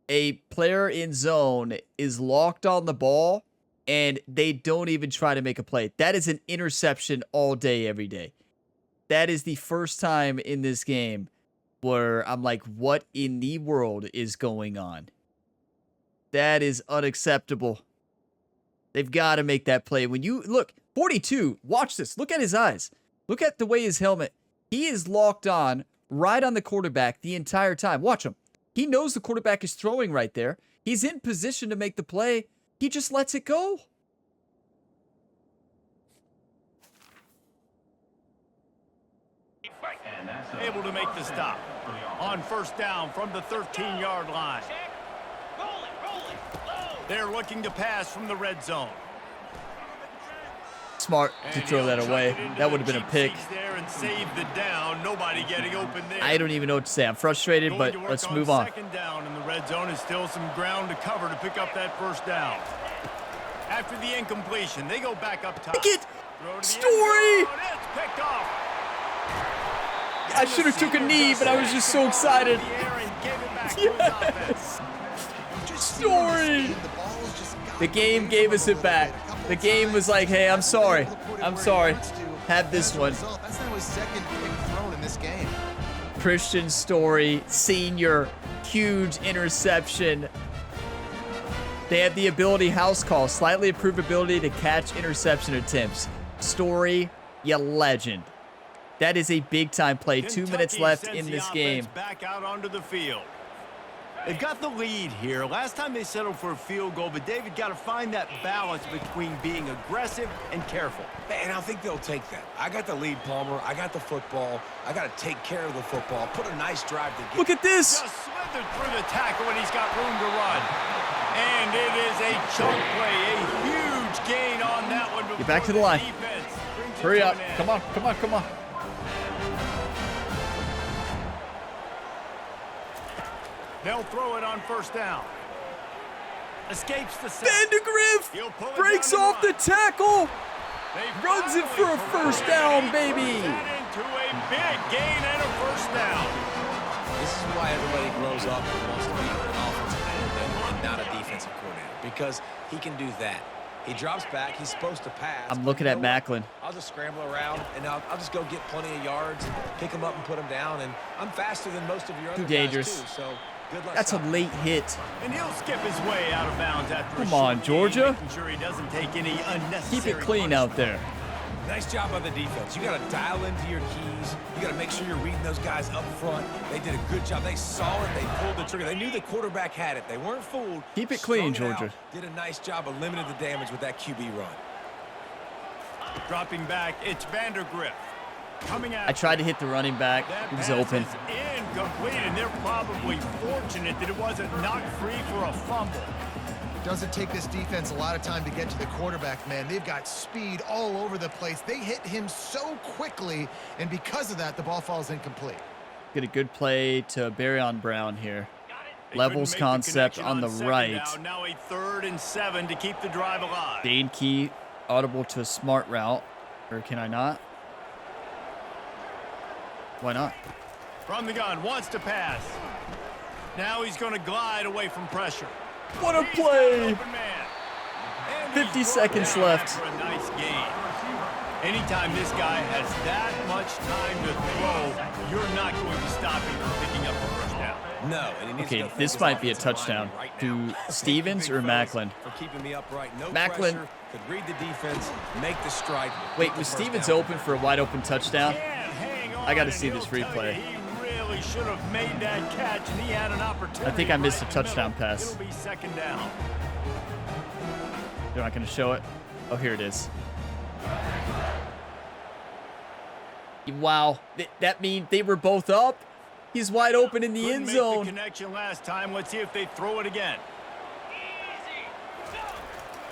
a player in zone is locked on the ball and they don't even try to make a play. That is an interception all day, every day. That is the first time in this game where I'm like, what in the world is going on? That is unacceptable. They've got to make that play. When you look, 42, watch this. Look at his eyes. Look at the way his helmet, he is locked on right on the quarterback the entire time. Watch him. He knows the quarterback is throwing right there. He's in position to make the play. He just lets it go. Able to make the stop. On first down from the 13-yard line. They're looking to pass from the red zone. Smart to And throw he'll that chuck away. it into That would the have been a cheap pick. seats there and save the down. Nobody getting open there. I don't even know what to say. I'm frustrated, Going but to work let's move on. Second down in the red zone is still some ground to cover to pick up that first down. After the incompletion, they go back up top. Pick it! Throw to the Story! end zone. It's picked off. I should have took a knee, but I was just so excited. Yes! Story! The game gave us it back. The game was like, hey, I'm sorry. I'm sorry. Have this one. That's now his second pick thrown in this game. Christian Story, senior, huge interception. They have the ability, house call, slightly improved ability to catch interception attempts. Story, you legend. That is a big-time play. 2 minutes left in this game. Back out onto the field. They've got the lead here. Last time they settled for a field goal, but David got to find that balance between being aggressive and careful. And I think they'll take that. I got the lead, Palmer. I got the football. I got to take care of the football. Put a nice drive to get. Look at this. Just slithered through the tackle, and he's got room to run. And it is a chunk play, a huge gain on that one. Get back to the line. Hurry up. Come on, come on, come on. They'll throw it on first down. Escapes the sack. Vandegrift breaks off the tackle. Runs it for a first down, baby. Into a big gain and a first down. This is why everybody grows up and wants to be an offensive coordinator and not a defensive coordinator, because he can do that. He drops back. He's supposed to pass. I'm looking at Macklin. I'll just scramble around, and I'll just go get plenty of yards, pick him up and put him down, and I'm faster than most of your other Too dangerous. guys, too, so good luck. That's a stopping. late hit. And he'll skip his way out of bounds after Come a on, short Georgia. gain, making sure he doesn't take any unnecessary Keep it clean out there. Nice job by the defense. You got to dial into your keys. You got to make sure you're reading those guys up front. They did a good job. They saw it. They pulled the trigger. They knew the quarterback had it. They weren't fooled. Keep it clean, Strung it Georgia. out. Did a nice job of limiting the damage with that QB run. Dropping back, it's Vandegrift. Coming out. I tried to hit the running back. He was open. Incomplete, and they're probably fortunate that it wasn't knocked free for a fumble. Doesn't take this defense a lot of time to get to the quarterback, man. They've got speed all over the place. They hit him so quickly, and because of that, the ball falls incomplete. Get a good play to Barryon Brown here. They Levels couldn't make the concept connection on the second right. down. Now a 3rd and 7 to keep the drive alive. Dane Key audible to a smart route. Or can I not? Why not? From the gun, wants to pass. Now he's going to glide away from pressure. What a He's got play! an open man. And 50 he's seconds brought down left. after a nice gain. Anytime this guy has that much time to throw, you're not going to stop him from picking up the first down. No, and he needs to Okay, go think this his might be a offensive touchdown. lineman right To now. Stevens Big or fellas Macklin? For keeping me upright. No Macklin. pressure, could read the defense, make the strike. Wait, get the was first Stevens down. open for a wide open touchdown? Can't hang on, I gotta and see this he'll tell replay. you He really should have made that catch, and he had an opportunity. I think I missed a right in the touchdown middle. pass. It'll be 2nd down. They're not going to show it. Oh, here it is. Wow. That means they were both up? He's wide open in the Couldn't end make zone. the connection last time. Let's see if they throw it again.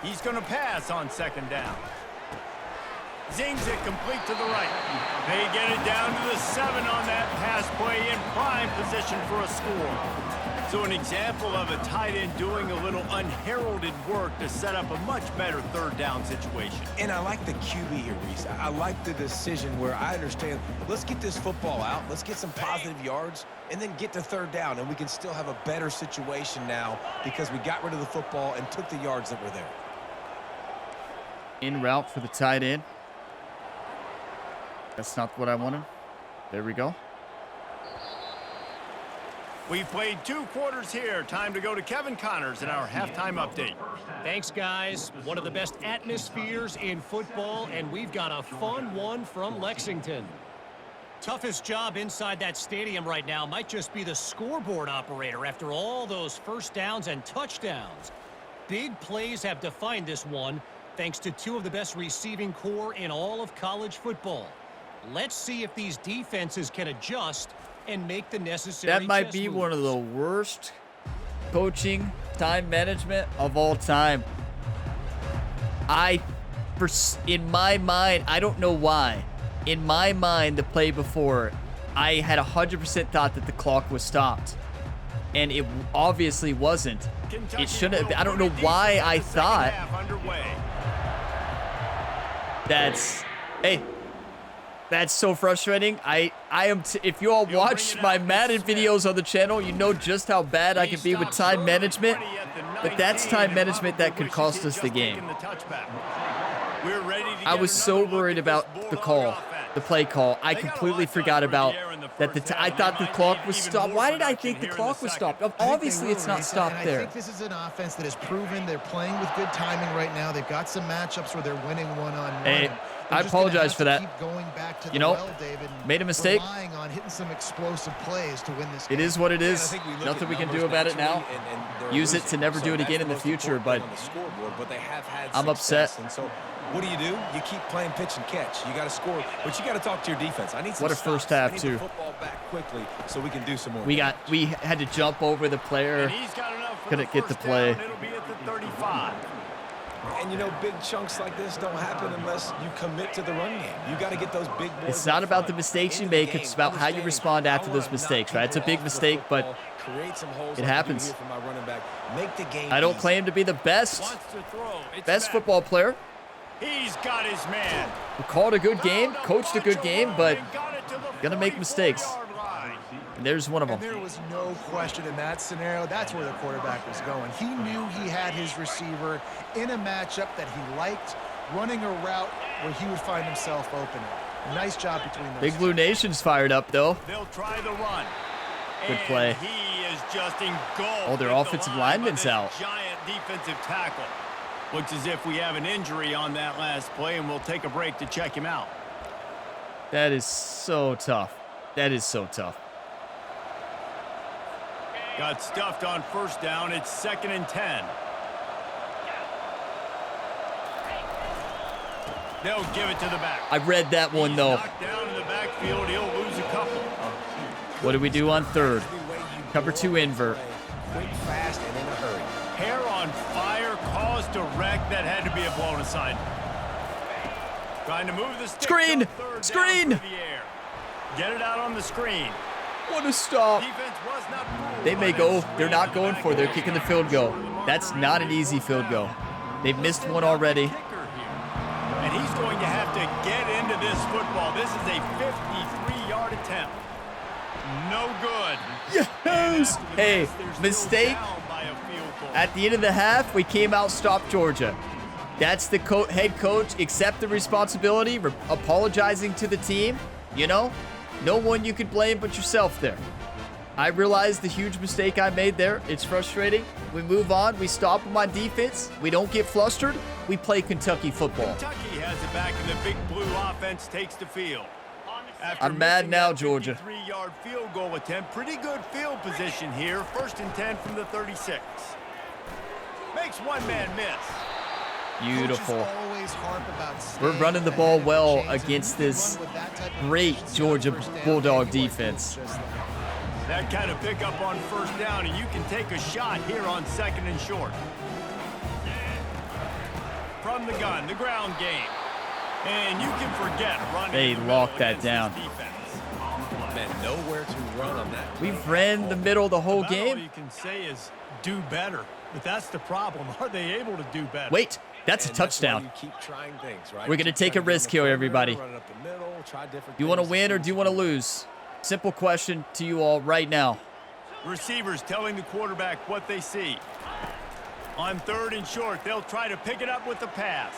He's going to pass on 2nd down. Zings it complete to the right. They get it down to the 7 on that pass play in prime position for a score. So an example of a tight end doing a little unheralded work to set up a much better 3rd down situation. And I like the QB here, Reese. I like the decision where I understand, let's get this football out, let's get some positive yards, and then get to 3rd down, and we can still have a better situation now because we got rid of the football and took the yards that were there. In route for the tight end. That's not what I wanted. There we go. We've played 2 quarters here. Time to go to Kevin Connors in our halftime update. Thanks, guys. One of the best atmospheres in football, and we've got a fun one from Lexington. Toughest job inside that stadium right now might just be the scoreboard operator after all those first downs and touchdowns. Big plays have defined this one, thanks to 2 of the best receiving core in all of college football. Let's see if these defenses can adjust and make the necessary That might chess be moves. one of the worst coaching time management of all time. In my mind, I don't know why. In my mind, the play before, I had 100% thought that the clock was stopped. And it obviously wasn't. Kentucky It shouldn't have. will I don't put know it why deep in I the second thought half underway. that's so frustrating. If you all watch my Madden videos on the channel, you know just how bad I can be with time management. But that's time management that could cost us the game. I was so worried about the call, the play call. I completely forgot about that. I thought the clock was stopped. Why did I think the clock was stopped? Obviously, it's not stopped I there. think this is an offense that has proven they're playing with good timing right now. They've got some matchups where they're winning one-on-one. Hey, I apologize for that. Keep going back to You the know, well, David, and made a mistake. relying on hitting some explosive plays to win this game. It is what it And I is. think we look Nothing at we can do numbers about it now. naturally, and they're Use it losing. to never So do it that's again in the most future, important but on the scoreboard, but they have had I'm success. upset. And so what do? You keep playing pitch and catch. You got to score, but you got to talk to your defense. I need some What a stops. first half, I need too. the football back quickly so we can do some more. We had to jump over the player. And he's got enough for Couldn't get the first play. down. It'll be at the 35. And you know, big chunks like this don't happen unless you commit to the run game. You got to get those big boys. It's not up about the front. mistakes you Into the make, game, it's about how you understanding, respond after I those wanna mistakes, knock right? It's a people big off the mistake, but football, create some holes it like I do happens. here for my running back. Make the game I don't easy. claim to be the best Wants to throw. It's best back. football player. He's got his man. We called a good game, Found coached a good bunch game, of but room and got it to the gonna make mistakes. 44-yard line. there's one of And them. there was no question in that scenario. That's where the quarterback was going. He knew he had his receiver in a matchup that he liked, running a route where he would find himself open. Nice job between those Big two. Blue Nation's fired up, though. They'll try the run. Good And play. he is just engulfed. Oh, their at the offensive line by lineman's this out. Giant defensive tackle. Looks as if we have an injury on that last play, and we'll take a break to check him out. That is so tough. That is so tough. Got stuffed on first down. It's 2nd and 10. They'll give it to the back. I read that one, He's though. knocked down in the backfield. He'll lose a couple. What do we do on third? Cover 2 invert. Quick, fast, and in a hurry. Hair on fire, caused a wreck. That had to be a blown assignment. Trying to move the stick. Screen! Screen! The air. Get it out on the screen. What a stop. Defense was not fooled They may by go. that They're screen not on going the for it. They're back kicking the edge. field goal. The marker That's not an ready easy for field goal. down. They've missed one already. And he's going to have to get into this football. This is a 53-yard attempt. No good. Yes! Hey, mistake. At the end of the half, we came out, stopped Georgia. That's the head coach. Accept the responsibility, apologizing to the team. You know, no one you could blame but yourself there. I realize the huge mistake I made there. It's frustrating. We move on. We stop them on defense. We don't get flustered. We play Kentucky football. Kentucky has it back, and the big blue offense takes the field. After I'm mad missing now, that Georgia. 53-yard field goal attempt. Pretty good field position here. 1st and 10 from the 36. Makes one man miss. Beautiful. Coaches always harp about We're staying running the ahead ball of well chains, and against you this run with that type of great efficiency on Georgia first down, Bulldog people are defense. just like- That kind of pickup on 1st down, and you can take a shot here on 2nd and short. From the gun, the ground game. And you can forget running. They in the middle locked that against down. this defense. Man, nowhere to run on that. We've ran the middle the whole About all game. you can say is do better. But that's the problem. Are they able to do better? Wait, that's a And that's why touchdown. you keep trying things, right? We're gonna Keep take trying a to get risk on the here, perimeter, everybody. run it up the middle, try different Do you want to things win or see do you what's want to going on. lose? Simple question to you all right now. Receivers telling the quarterback what they see. On 3rd and short, they'll try to pick it up with the pass.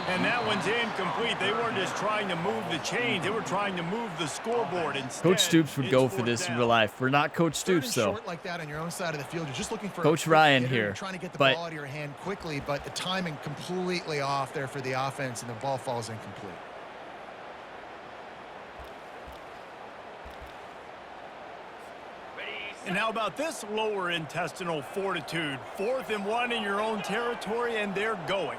And that one's incomplete. They weren't just trying to move the chains. They were trying to move the scoreboard instead. Coach Stoops would it's go for 4th this in down. real life. We're not Coach 3rd and Stoops, though. short like that on your own side of the field. You're just looking for Coach a quick Ryan hitter, here, trying to get the but- ball out of your hand quickly, but the timing completely off there for the offense, and the ball falls incomplete. And how about this lower intestinal fortitude? 4th and 1 in your own territory, and they're going.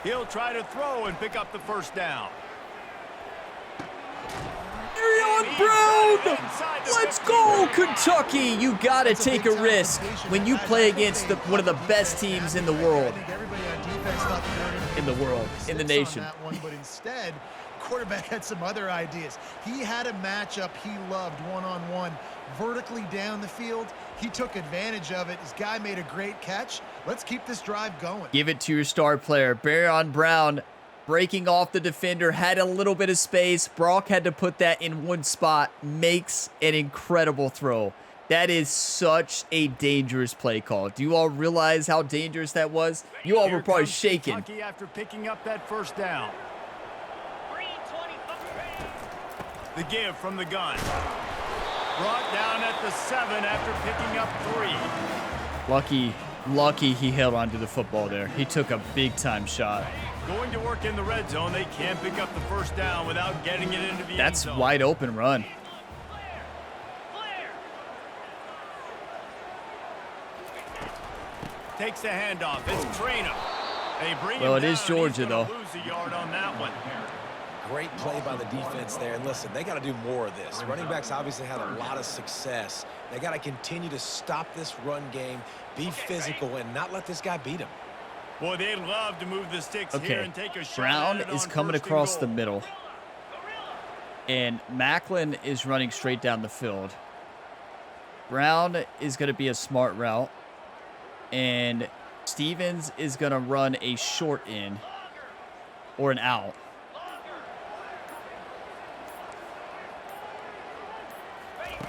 He'll try to throw and pick up the 1st down. Brown! Let's go, Kentucky! You gotta That's a take big a time risk completion. when you I play think against they one of the probably best said teams that in the I world. think everybody on defense thought they were gonna In the be world, in the 6 nation. on that one, but instead, quarterback had some other ideas. He had a matchup he loved one-on-one, vertically down the field. He took advantage of it. His guy made a great catch. Let's keep this drive going. Give it to your star player. Barron Brown breaking off the defender, had a little bit of space. Brock had to put that in one spot. Makes an incredible throw. That is such a dangerous play call. Do you all realize how dangerous that was? You all Here were probably comes shaking. Kentucky after picking up that 1st down. The give from the gun. Brought down at the 7 after picking up 3. Lucky he held on to the football there. He took a big-time shot. Going to work in the red zone. They can't pick up the 1st down without getting it into the end That's zone. wide open run. Takes the handoff. It's Trainer. They bring Well, him it is down, Georgia, he's gonna though. Lose a yard on that one. Great play by the defense there. And listen, they got to do more of this. Running backs obviously had a lot of success. They got to continue to stop this run game, be physical, and not let this guy beat them. Boy, they'd love to move the sticks here Okay, and take a shot Brown at it is on coming 1st and across the goal. middle. And Macklin is running straight down the field. Brown is going to be a smart route. And Stevens is going to run a short in or an out.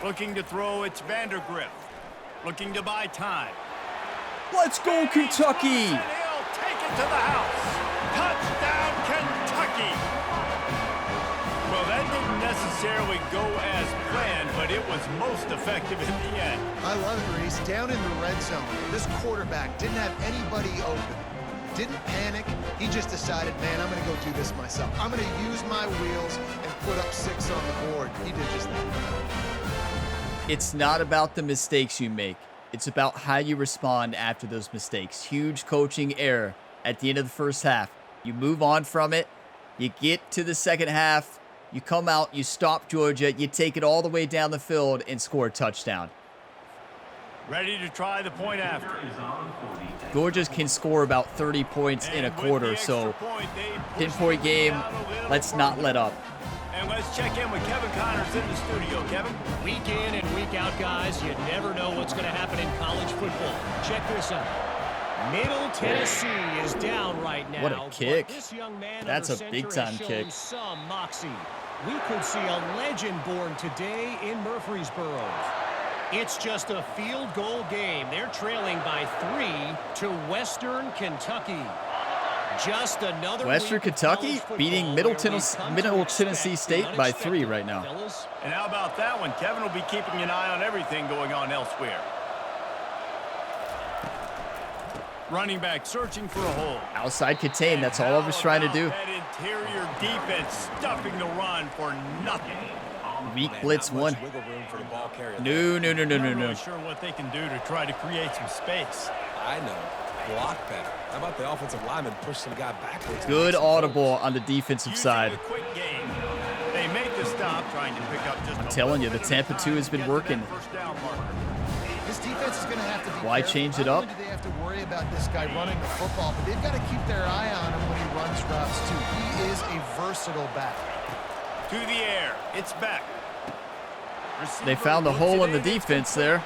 Looking to throw, it's Vandergrift. Looking to buy time. Let's go, Kentucky! And he'll take it to the house. Touchdown, Kentucky! Well, that didn't necessarily go as planned, but it was most effective in the end. I love it, Reese. Down in the red zone, this quarterback didn't have anybody open. Didn't panic. He just decided, man, I'm going to go do this myself. I'm going to use my wheels and put up 6 on the board. He did just that. It's not about the mistakes you make. It's about how you respond after those mistakes. Huge coaching error at the end of the first half. You move on from it. You get to the second half. You come out, you stop Georgia, you take it all the way down the field and score a touchdown. Ready to try the point after. Georgia can score about 30 points in a quarter, so 10-point game, let's not let up. And let's check in with Kevin Connors in the studio. Kevin? Week in and week out, guys, you never know what's going to happen in college football. Check this out. Middle Tennessee is down right now. What a kick. This young man That's a under big-time center has kick. shown some moxie. We could see a legend born today in Murfreesboro. It's just a field goal game. They're trailing by 3 to Western Kentucky. Just another Western week of Kentucky college beating football Middle where we come to Tennessee expect State the by 3 unexpected, right now. fellas. And how about that one? Kevin will be keeping an eye on everything going on elsewhere. Running back searching for a hole. Outside contain, that's all I was trying to do. That interior defense stuffing the run for nothing. Weak Man, blitz not much one. wiggle room for the ball carrier. No. Not really sure what they can do to try to create some space. I know. Block better. How about the offensive lineman push some guy backwards? Good audible on the defensive Using side. a quick game. They make the stop, trying to pick up just I'm telling you, the Tampa 2 has been working. First down marker. This defense is going to have to be Why careful. change it Not up? only do they have to worry about this guy running the football, but they've got to keep their eye on him when he runs routes, too. He is a versatile back. To the air. It's back. They found the hole in the defense there.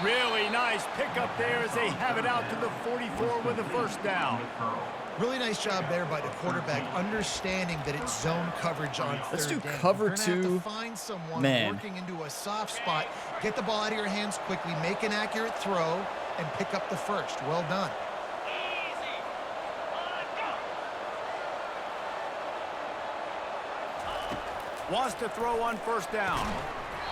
Really nice pickup there as they have it out to the 44 with a first down. Really nice job there by the quarterback, understanding that it's zone coverage on Let's third do down. cover You're gonna have two. to find someone Man. working into a soft spot, get the ball out of your hands quickly, make an accurate throw, and pick up the first. Well done. Wants to throw on first down.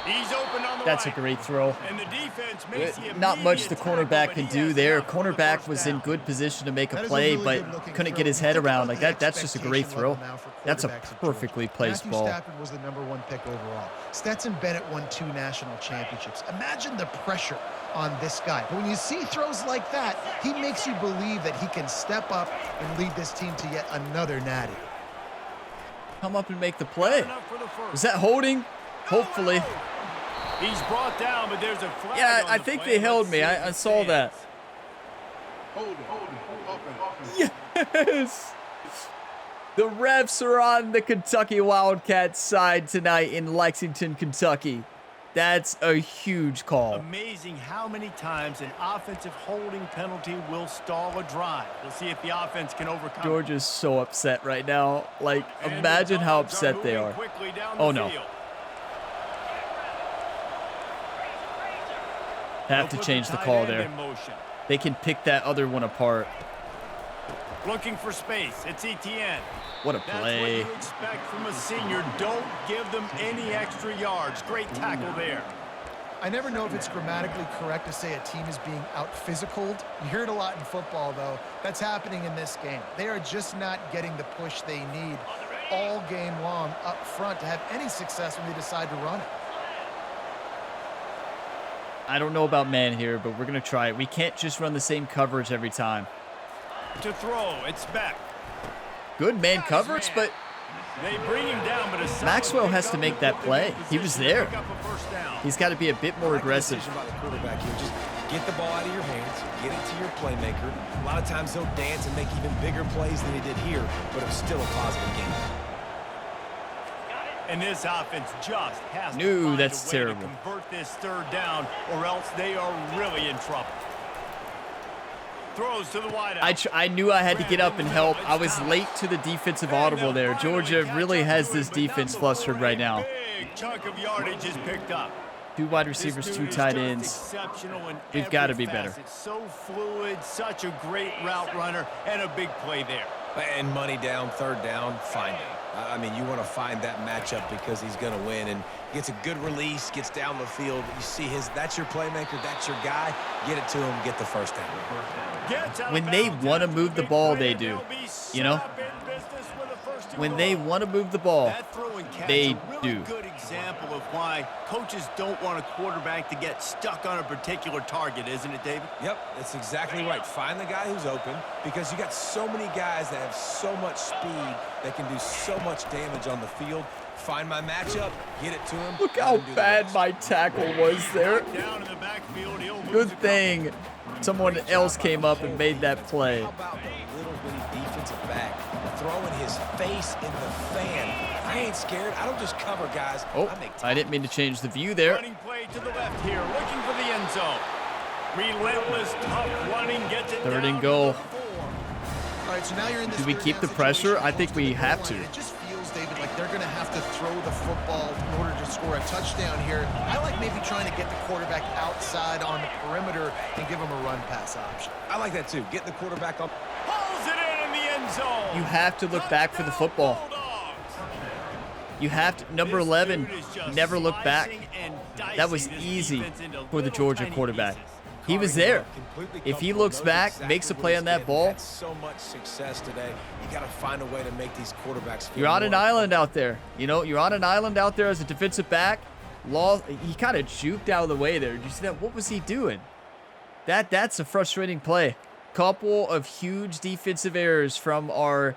He's open on the That's a right. great throw. And the defense makes the Not much the immediate tackle, cornerback but can he do has there. enough for the Cornerback first was in down. good position to make That a is play, really but good-looking couldn't throw. get his You head think around. about Like the that's just a great expectation throw. level now for That's a quarterbacks at perfectly Georgia. placed Matthew ball. Stafford was the #1 pick overall. Stetson Bennett won 2 national championships. Imagine the pressure on this guy. But when you see throws like that, he makes you believe that he can step up and lead this team to yet another natty. Come up and make the play. Enough for the first. Was that holding? Hopefully. He's brought down, but there's a flag Yeah, on I the think play. they held Let's me. see I if it saw that. stands. Yes. The refs are on the Kentucky Wildcats side tonight in Lexington, Kentucky. That's a huge call. Amazing how many times an offensive holding penalty will stall a drive. We'll see if the offense can overcome. Georgia's so upset right now. Like, And imagine the how Dogs upset they moving are. quickly down Oh, the no. field. Have to They'll put change the tight call end there. in motion. They can pick that other one apart. Looking for space. It's Etienne. What a That's what play. you expect from a senior. Don't give them any extra yards. Great tackle there. I never know if it's grammatically correct to say a team is being out-physicaled. You hear it a lot in football, though. That's happening in this game. They are just not getting the push they need all game long up front to have any success when they decide to run it. I don't know about man here, but we're going to try it. We can't just run the same coverage every time. To throw. It's back. Good man coverage, but They bring him down, but a solid Maxwell has to pickup make will that put them play. in He was position to there. pick up a first down. he's got to be a bit more I like the aggressive. decision by the quarterback here. Just get the ball out of your hands, get it to your playmaker. A lot of times he'll dance and make even bigger plays than he did here, but it was still a positive game. And this offense just has No, to find that's a way terrible. to convert this third down, or else they are really in trouble. Throws to the wideout. I knew I had to get up and help. I was late to the defensive audible there. Georgia really has this defense flustered right now. Big chunk of yardage is picked up. 2 wide This receivers, dude 2 is tight just ends. exceptional in We've every gotta be better. facet. So fluid, such a great route runner, and a big play there. And money down, third down, find him. I mean, you want to find that matchup because he's going to win and gets a good release, gets down the field. You see that's your playmaker, that's your guy. Get it to him, get the first down. Gets out of When they bounds want to after move the big ball, play, they do. they'll be You know? slap in business with a first when they want to move the ball, That throwing catch they a really do. good example of why coaches don't want a quarterback to get stuck on a particular target, isn't it, David? Yep, that's exactly right. Find the guy who's open because you got so many guys that have so much speed that can do so much damage on the field. Find my matchup, get it to him. Look let how him do the bad rest. my tackle was there. Down in the backfield, he'll lose Good a couple. thing someone else came up and made that play. How about the little bitty defensive back throwing his face in the fan? I ain't scared. I don't just cover guys. Oh, I make I didn't mean to change the view there. Running play to the left here, looking for the end zone. Relentless, tough running, gets it Third down and goal. to the 4. All right, so now you're in this Do we third keep down the pressure? situation, I think close we the have goal to. line. It just feels, David, like they're going to have to throw the football in order to score a touchdown here. I like maybe trying to get the quarterback outside on the perimeter and give him a run pass option. I like that too. Get the quarterback up. Pulls it in the end zone. You have to look back for the football. Bulldogs. You have to. Number This 11, dude is just never look back. slicing and That was dicing this easy defense into for the little Georgia tiny quarterback. pieces. He was there. Completely If he comfortable, looks knows back, exactly makes a what play he's on that getting. ball. Had so much success today. You got to find a way to make these quarterbacks feel You're on an more island out there. You know, you're on an island out there as a defensive back. He kind of juked out of the way there. Did you see that? What was he doing? That's a frustrating play. Couple of huge defensive errors from our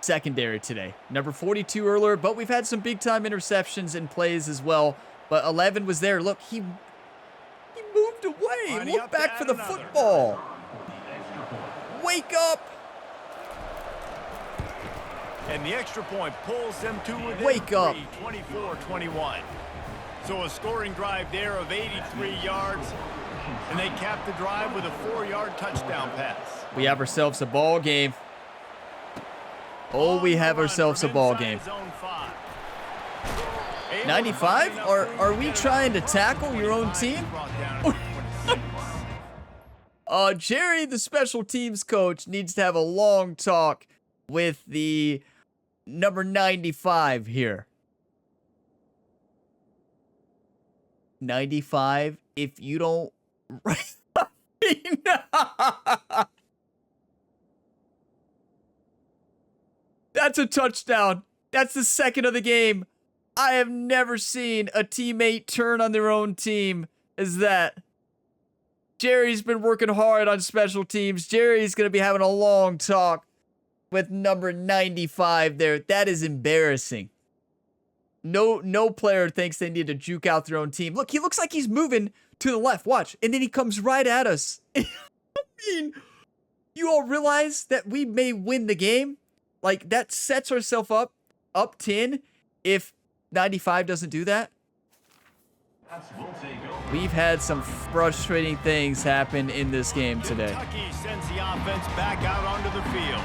secondary today. Number 42 earlier, but we've had some big-time interceptions and plays as well. But 11 was there. Look, he moved away. Lining Look up to back for add the another. football. Wake up. And the extra point pulls them to within Wake up. 24-21. So a scoring drive there of 83 yards. And they cap the drive with a 4-yard touchdown pass. We have ourselves a ball game. Oh, we have ourselves a ball game. 95? Are we trying to tackle your own team? Jerry, the special teams coach, needs to have a long talk with the number 95 here. 95, if you don't... That's a touchdown. That's the second of the game. I have never seen a teammate turn on their own team as that. Jerry's been working hard on special teams. Jerry's going to be having a long talk with number 95 there. That is embarrassing. No player thinks they need to juke out their own team. Look, he looks like he's moving to the left. Watch. And then he comes right at us. I mean, you all realize that we may win the game? Like, that sets ourselves up 10 if 95 doesn't do that. We've had some frustrating things happen in this game today. Kentucky sends the offense back out onto the field.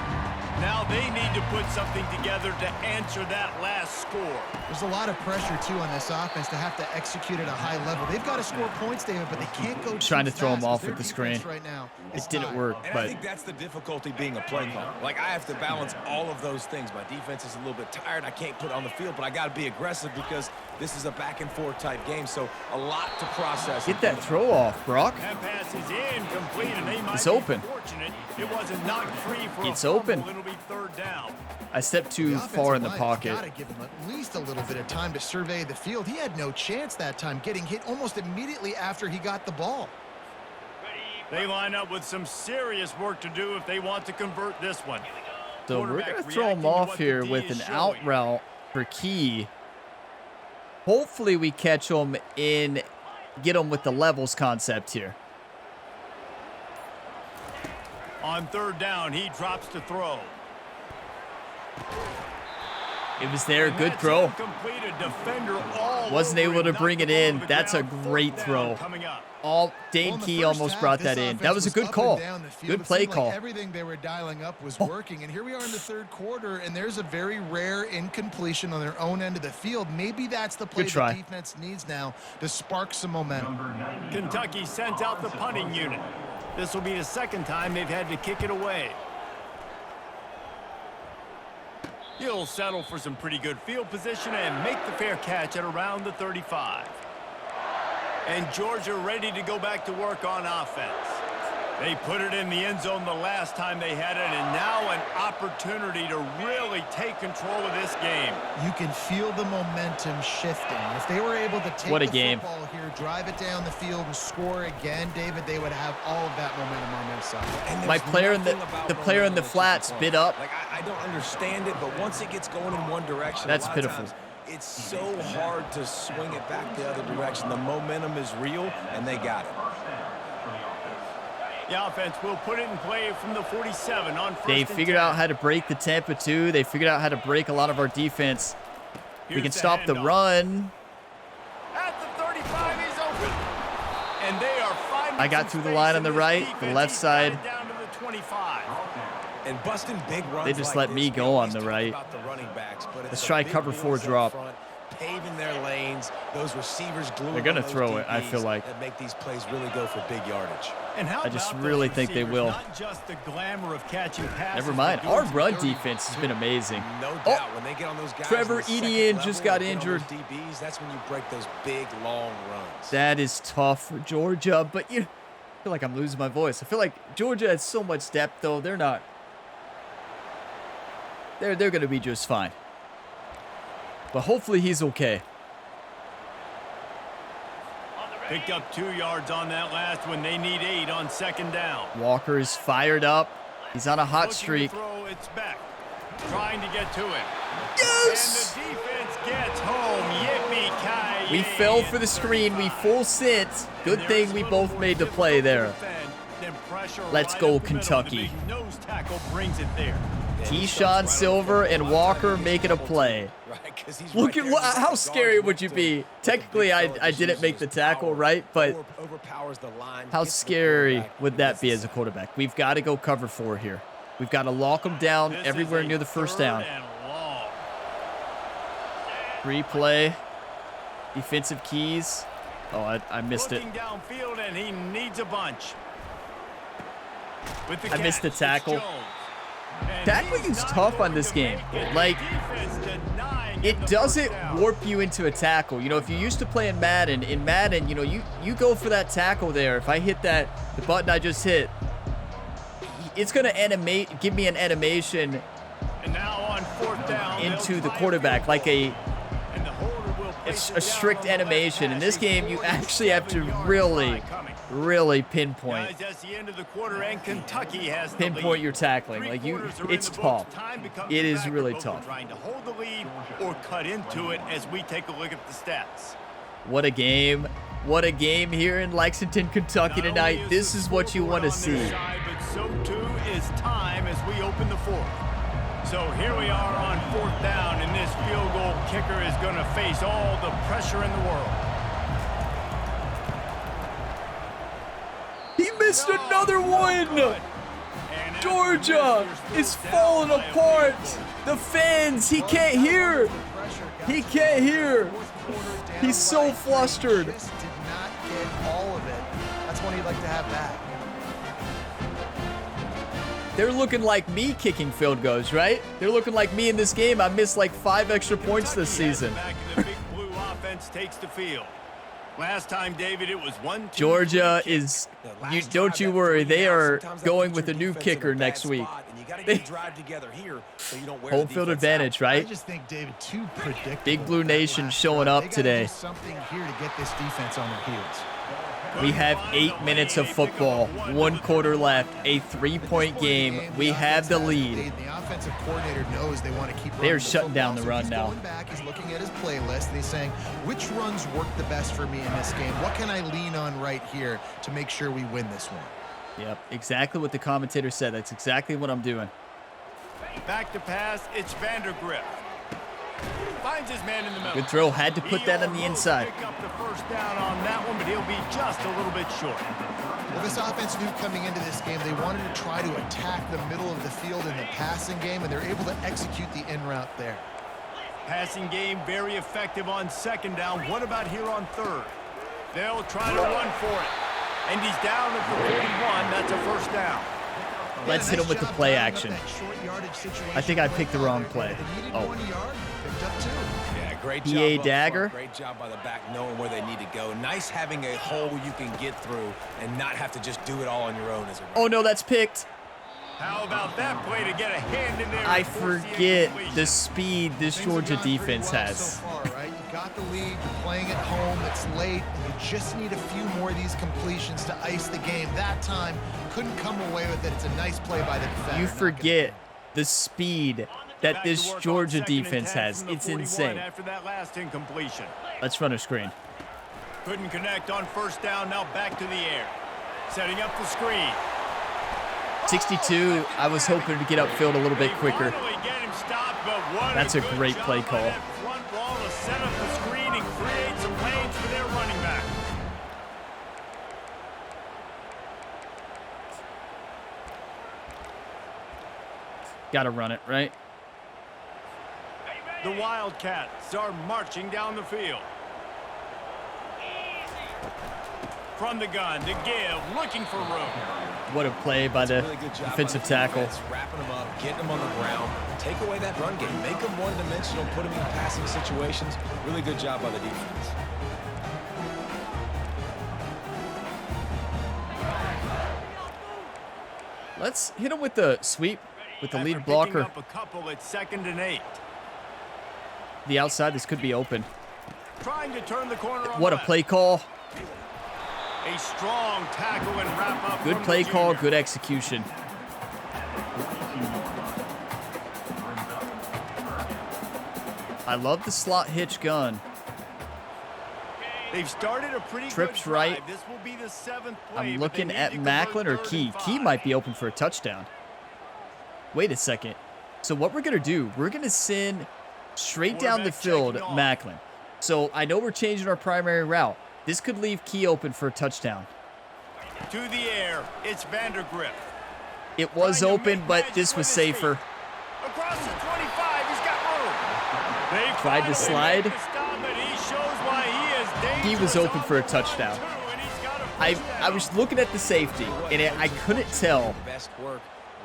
Now they need to put something together to answer that last score. There's a lot of pressure, too, on this offense to have to execute at a high level. They've got to score points, David, but they can't go Trying too to throw 'em fast off 'cause with the their screen. defense right now is It didn't tied. work, And I but think that's the difficulty being a play caller. Like, I have to balance all of those things. My defense is a little bit tired. I can't put it on the field, but I got to be aggressive because this is a back-and-forth type game, so a lot to process. get that throw off, Brock. That pass is incomplete, and they might It's be open. fortunate it wasn't knocked free for It's a fumble. open. It'll be third down. I stepped too The far in the offensive line's pocket. Gotta give him at least a little bit of time to survey the field. He had no chance that time, getting hit almost immediately after he got the ball. They line up with some serious work to do if they want to convert this one. So we're Quarterback going to throw him reacting to off what the here D with is an out showing. route for Key. Hopefully we catch him in, get him with the levels concept here. On third down, he drops to throw. It was there, And good that's throw. incomplete. A defender all Wasn't over able to him. bring Knocked it the ball in. to the That's a ground. great Fourth throw. down coming up. Dane Well, in the Key first almost half, brought this that in. offense That was a good up call. and down the field. Good It play seemed like call. everything they were dialing up was working, and here we are in the third quarter, and there's a very rare incompletion on their own end of the field. Maybe that's the play Good try. the defense needs now to spark some momentum. Kentucky sent out the punting unit. This will be the second time they've had to kick it away. He'll settle for some pretty good field position and make the fair catch at around the 35. And Georgia ready to go back to work on offense. They put it in the end zone the last time they had it, and now an opportunity to really take control of this game. You can feel the momentum shifting. If they were able to take football here, drive it down the field, and score again, David, they would have all of that momentum on their side. My player in the player in the flats bit up. Like, I don't understand it, but once it gets going in one direction, that's pitiful. It's so hard to swing it back the other direction. The momentum is real, and they got it. The offense will put it in play from the 47 on first. They figured out how to break the tempo too. They figured out how to break a lot of our defense. We can stop the run. At the 35, he's open. And they are finding I got through the line on the right, the left side. Down to the 25. And busting big runs. They just let me go on the right. Let's try cover 4 drop. Paving their lanes, those receivers gluing. They're gonna throw it, I feel like. That make these plays really go for big yardage. And how I just really think they will. Not just the glamour of catching passes. Never mind. Our run defense has been amazing. No doubt. When they get on those guys Trevor Etienne just got injured. DBs, that's when you break those big long runs. That is tough for Georgia, but I feel like I'm losing my voice. I feel like Georgia has so much depth, though. They're not. They're going to be just fine. But hopefully he's okay. Picked up 2 yards on that last one. They need 8 on second down. Walker is fired up. He's on a hot streak. Throw, it's back. Trying to get to it. Yes! And the defense gets home. Yippee-ki-yay. We fell for the screen. We full sent. Good thing we both made the play there. Let's go, Kentucky. Nose tackle brings it there. Keyshawn Silver and Walker making a play. Look at how scary would you be? Technically, I didn't make the tackle, right? But how scary would that be as a quarterback? We've got to go cover 4 here. We've got to lock them down everywhere near the first down. Replay. Defensive keys. Oh, I missed it. Downfield and he needs a bunch. I missed the tackle. Tackling is tough on this game. Like, it doesn't warp you into a tackle. You know, if you used to play in Madden, you know, you go for that tackle there. If I hit the button I just hit, it's going to give me an animation into the quarterback, like a strict animation. In this game, you actually have to really pinpoint your tackling. Like it's tough. It is really tough. Trying to hold the lead or cut into it as we take a look at the stats. What a game. What a game here in Lexington, Kentucky tonight. This is what you want to see. But so too is time as we open the 4th. So here we are on 4th down, and this field goal kicker is going to face all the pressure in the world. He missed another one. Georgia is falling apart. The fans, he can't hear. He can't hear. He's so flustered. Just did not get all of it. That's one he'd like to have back. They're looking like me kicking field goals, right? They're looking like me in this game. I missed like 5 extra points this season. The big blue offense takes the field. Last time, David, it was 1-2. Georgia is, don't you worry, they are going with a new kicker next week. Home field advantage, right? I just think, David, too predictable. Big Blue Nation showing up today. Something here to get this defense on their heels. We have 8 minutes of football, 1 quarter left, a 3-point game. We have the lead. The offensive coordinator knows they want to keep. They are shutting down the run now. He's looking at his playlist and he's saying, which runs work the best for me in this game? What can I lean on right here to make sure we win this one? Yep, exactly what the commentator said. That's exactly what I'm doing. Back to pass, it's Vandergrift. Finds his man in the middle. Good throw. Had to put that on the inside. Pick up the first down on that one, but he'll be just a little bit short. Well, this offense knew coming into this game they wanted to try to attack the middle of the field in the passing game, and they're able to execute the in route there. Passing game very effective on second down. What about here on 3rd? They'll try to run for it. And he's down at the 41. That's a first down. Let's hit him with the play action. I think I picked the wrong play. Oh. Yeah, great PA job up front, dagger. great job by the back knowing where they need to go. Nice having a hole you can get through and not have to just do it all on your own as a runner. Oh, no, that's picked. How about that play to get a hand in there? I and force forget incompletion? the speed this Things have Georgia gone pretty defense well has. So far, right? You got the lead, you're playing at home, it's late, and you just need a few more of these completions to ice the game. That time, couldn't come away with it. It's a nice play by the defender. You not gonna forget the speed that Back to this work on Georgia 2nd and defense 10 has. from the It's 41 insane. After that last incompletion. Let's run a screen. Couldn't connect on first down. Now back to the air. Setting up the screen. 62, I was hoping to get upfield a little bit quicker. Finally get him stopped, but what That's a good great job play by call. that front wall to set up the screen and create some lanes for their running back. Gotta run it, right? The Wildcats are marching down the field. From the gun to give, looking for room. What a play by the Really good job defensive by the tackle. defense, wrapping them up, getting them on the ground, take away that run game, make them one-dimensional, put them in passing situations. Really good job by the defense. Let's hit him with the sweep with the After lead picking blocker. up a couple at 2nd and 8. The outside, this could be open. Trying to turn the corner on What a left. play call. A strong tackle and wrap up. Good from play the call, junior. good execution. I love the slot hitch gun. They've started a pretty Trips good right. drive. This will be the 7th play. I'm but looking they need at to Macklin or convert 3rd Key. and Key 5. might be open for a touchdown. Wait a second. So what we're going to do, we're going to send straight down the Quarterback field checking off. Macklin. So I know we're changing our primary route. This could leave Key open for a touchdown. To the air, it's Vandergrift. It was Trying to open, make but magic this with was his safer. feet. Across the 25, he's got room. They Tried to finally slide. make the stop, but he shows why he is dangerous He was open on for a the run, touchdown. too, and he's got a I first was down. looking at the safety, and I couldn't tell Best work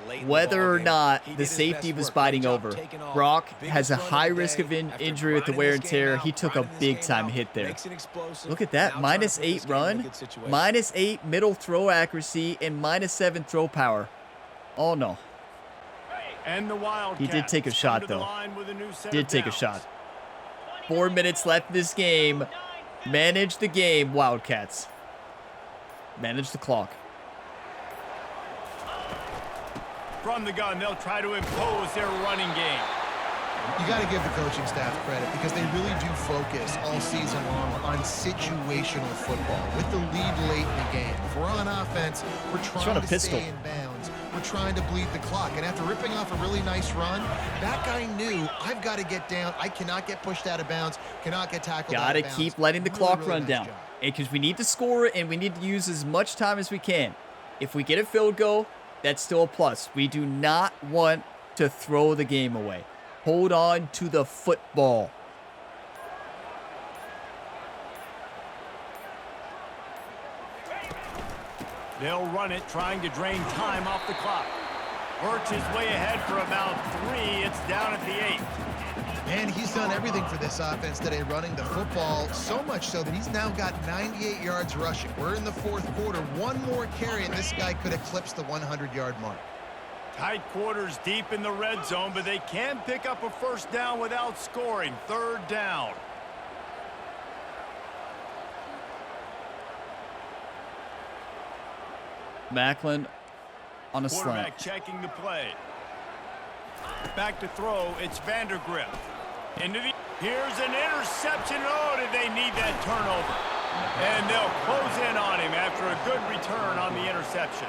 late in the whether or ballgame. not He did the his safety best was work. biting Great job over. taking off. Brock Biggest has a run of high the risk of day. After injury with the grinding wear this and tear. game He out, took a grinding this big game time out, hit there. makes it explosive. Look at that, Now trying to -8 put this game in a run, good situation. -8 middle throw accuracy, and -7 throw power. Oh no, And the Wildcats he did take a come shot to the though. line with a new set Did of take a downs. shot. 4 minutes left in this game. Manage the game, Wildcats. Manage the clock. From the gun, they'll try to impose their running game. You got to give the coaching staff credit because they really do focus all season long on situational football with the lead late in the game. If we're on offense, we're trying run a to pistol. stay in bounds. We're trying to bleed the clock. And after ripping off a really nice run, that guy knew, I've got to get down. I cannot get pushed out of bounds, cannot get tackled out Gotta of bounds. keep letting the Really, clock really run nice down. job. Because we need to score and we need to use as much time as we can. If we get a field goal, that's still a plus. We do not want to throw the game away. Hold on to the football. They'll run it, trying to drain time off the clock. Works his way ahead for about 3. It's down at the 8. Man, he's done everything for this offense today, running the football, so much so that he's now got 98 yards rushing. We're in the 4th quarter. One more carry, and this guy could eclipse the 100-yard mark. Tight quarters deep in the red zone, but they can pick up a first down without scoring. 3rd down. Macklin on a slant. Quarterback checking the play. Back to throw. It's Vandergrift. Into the... Here's an interception. Oh, did they need that turnover? And they'll close in on him after a good return on the interception.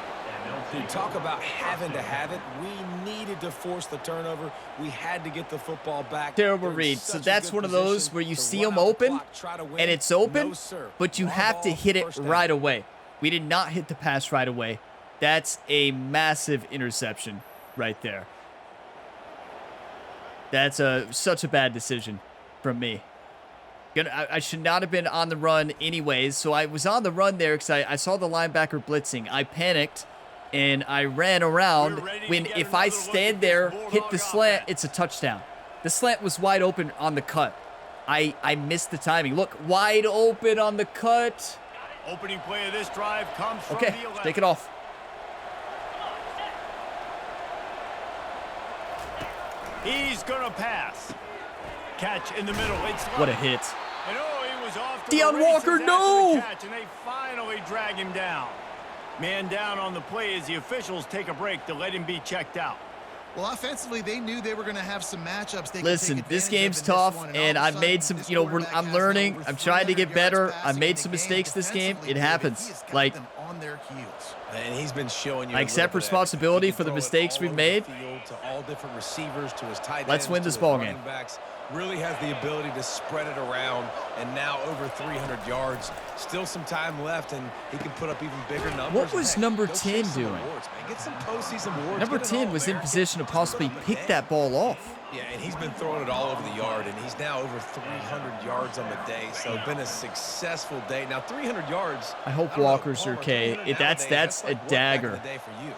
You talk about having to have it. We needed to force the turnover. We had to get the football back. Terrible They're in read. So such a that's good one of those position where you to see run them out the open, clock, try to win. and it's open, No, sir. but you Long have to ball, hit it first down. right away. We did not hit the pass right away. That's a massive interception right there. That's such a bad decision from me. I should not have been on the run anyways, so I was on the run there because I saw the linebacker blitzing. I panicked, and I ran around. We're ready to When get if I another look stand at this there, hit Bulldog the slant, offense. it's a touchdown. The slant was wide open on the cut. I missed the timing. Look, wide open on the cut. Opening play of this drive comes from Okay, the 11. take it off. He's going to pass. Catch in the middle. It's What a hit. And he was off to Deion the races Walker, after no! the catch, and they finally drag him down. Man down on the play as the officials take a break to let him be checked out. Well, offensively, they knew they were going to have some matchups. They Listen, could take this advantage game's of in tough, this one, and all of I've a made sudden, some, this I'm quarterback has learning. over I'm trying to get 300 yards better. passing I've in made the some game. mistakes this game. Defensively, It David, happens. he has got Like, them on their heels. And he's been showing you. I accept responsibility for the mistakes we've made. To all different receivers, to his tight Let's ends, win to this his ball running game. backs. Really has the ability to spread it around, and now over 300 yards. Still some time left, and he can put up even bigger numbers. What was Heck, number go 10 chase some doing? awards, man. Get some postseason awards. Number Get an 10 was in All-American. position to possibly Just pick that ball off. Yeah, and he's been throwing it all over the yard, and he's now over 300 yards on the day. So been a successful day. Now 300 yards. I hope don't know, Walker's Palmer, okay. 300 That's nowadays, a like what back in dagger. the day for you.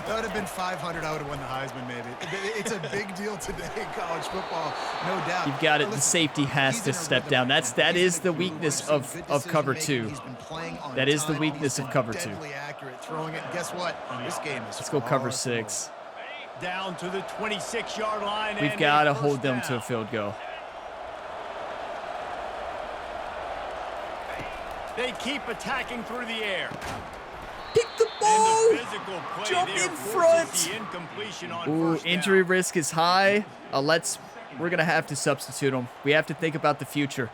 That would have been 500. I would have won the Heisman, maybe. It's a big deal today in college football, no doubt. You've got it. The Listen, safety has he's to in a step rhythm down. right now. That He's is in a the groove. weakness We're of seeing good cover decision-making. 2. He's been playing on That is the time. weakness He's of been cover 2. deadly accurate throwing it. And guess what? This game is Let's go cover far 6. Down to the 26-yard line. We've and got to a hold first them to a down. field goal. They keep attacking through the air. Pick the And ball! the physical play Jump there in forces front. the incompletion on Ooh, first down. injury risk is high. We're going to have to substitute him. We have to think about the future.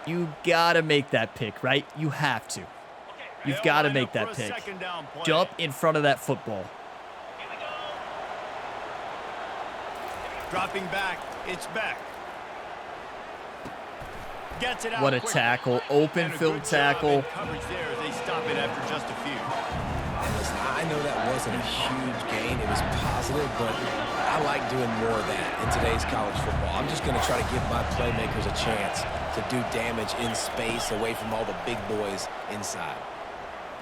You got to make that pick, right? You have to. You've They'll got to line make up that for a pick. second down play. Jump in front of that football. Dropping back. It's back. Gets it out What a quickly. tackle. Open And a field good job tackle. in coverage there as they stop it after just a few. And listen, I know that wasn't a huge gain. It was positive, but I like doing more of that in today's college football. I'm just going to try to give my playmakers a chance to do damage in space away from all the big boys inside.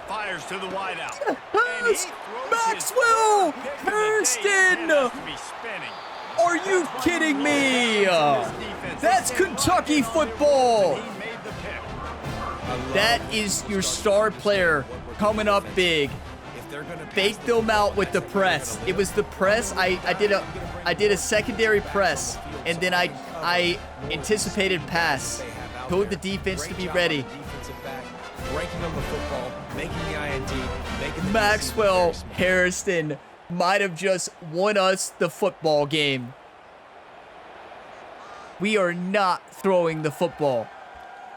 Fires to the wideout. And he throws his Maxwell! third pick of the day. Hurston! His head has to be spinning. Are you kidding me? That's Kentucky football. He made the pick. That is your star player coming up big. Fake them out with the press. It was the press. I did a secondary press, and then I anticipated pass. Told the defense to be ready. Breaking on the football, making the INT, making the Maxwell Harrison might have just won us the football game. We are not throwing the football.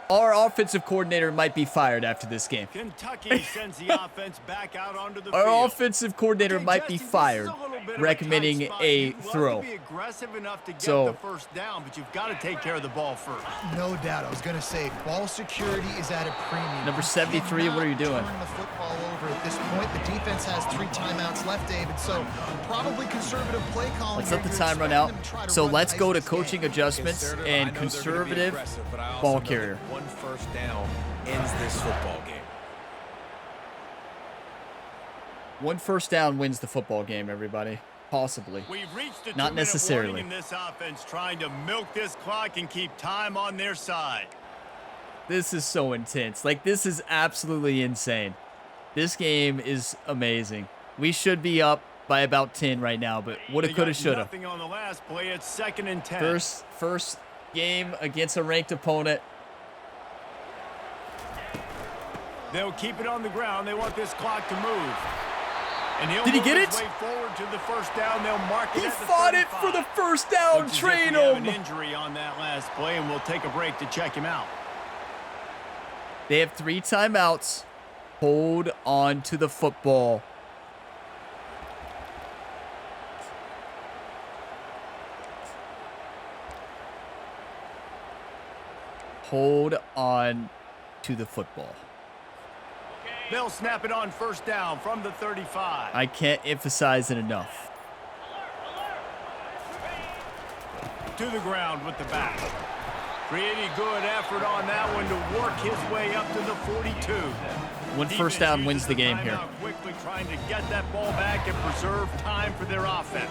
Our offensive coordinator might be fired after this game. Kentucky sends the offense back out onto the Our field. offensive coordinator Okay, might be Jesse, this is fired, a little bit of recommending tight spot. a You'd love throw. to be aggressive enough to get So- the first down, but you've got to take care of the ball first. No doubt. I was going to say, ball security is at a premium. Number You 73, what are you cannot doing? Turn the football over at this point. The defense has 3 timeouts left, David. So probably conservative play calling. Let's here. let the You're time run expecting out. them to try to So run let's the go to ice this game. coaching adjustments Conservative, and I know they're gonna be conservative aggressive, but I also ball know that carrier. one first down ends this football game. One first down wins the football game, everybody. Possibly. We've reached the Not 2-minute necessarily. warning in this offense, trying to milk this clock and keep time on their side. This is so intense. Like, this is absolutely insane. This game is amazing. We should be up by about 10 right now, but woulda, They coulda, got shoulda. nothing on the last play. It's 2nd and 10. First game against a ranked opponent. They'll keep it on the ground. They want this clock to move. And he'll Did he move get his it? way forward to the first down. They'll mark it He at the fought it 35. for the first down. Looks as if Train we have him. an injury on that last play, and we'll take a break to check him out. They have 3 timeouts. Hold on to the football. Hold on to the football. They'll snap it on first down from the 35. I can't emphasize it enough. To the ground with the back. Pretty good effort on that one to work his way up to the 42. One first down wins the game here. Timeout quickly trying to get that ball back and preserve time for their offense.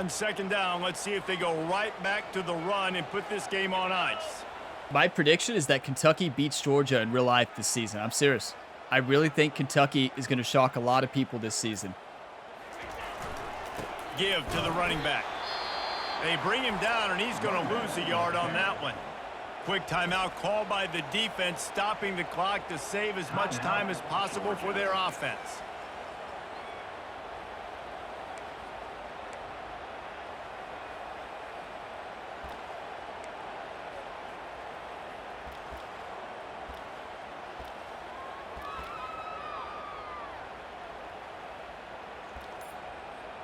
On second down, let's see if they go right back to the run and put this game on ice. My prediction is that Kentucky beats Georgia in real life this season. I'm serious. I really think Kentucky is going to shock a lot of people this season. Give to the running back. They bring him down, and he's going to lose a yard on that one. Quick timeout called by the defense, stopping the clock to save as much time as possible for their offense.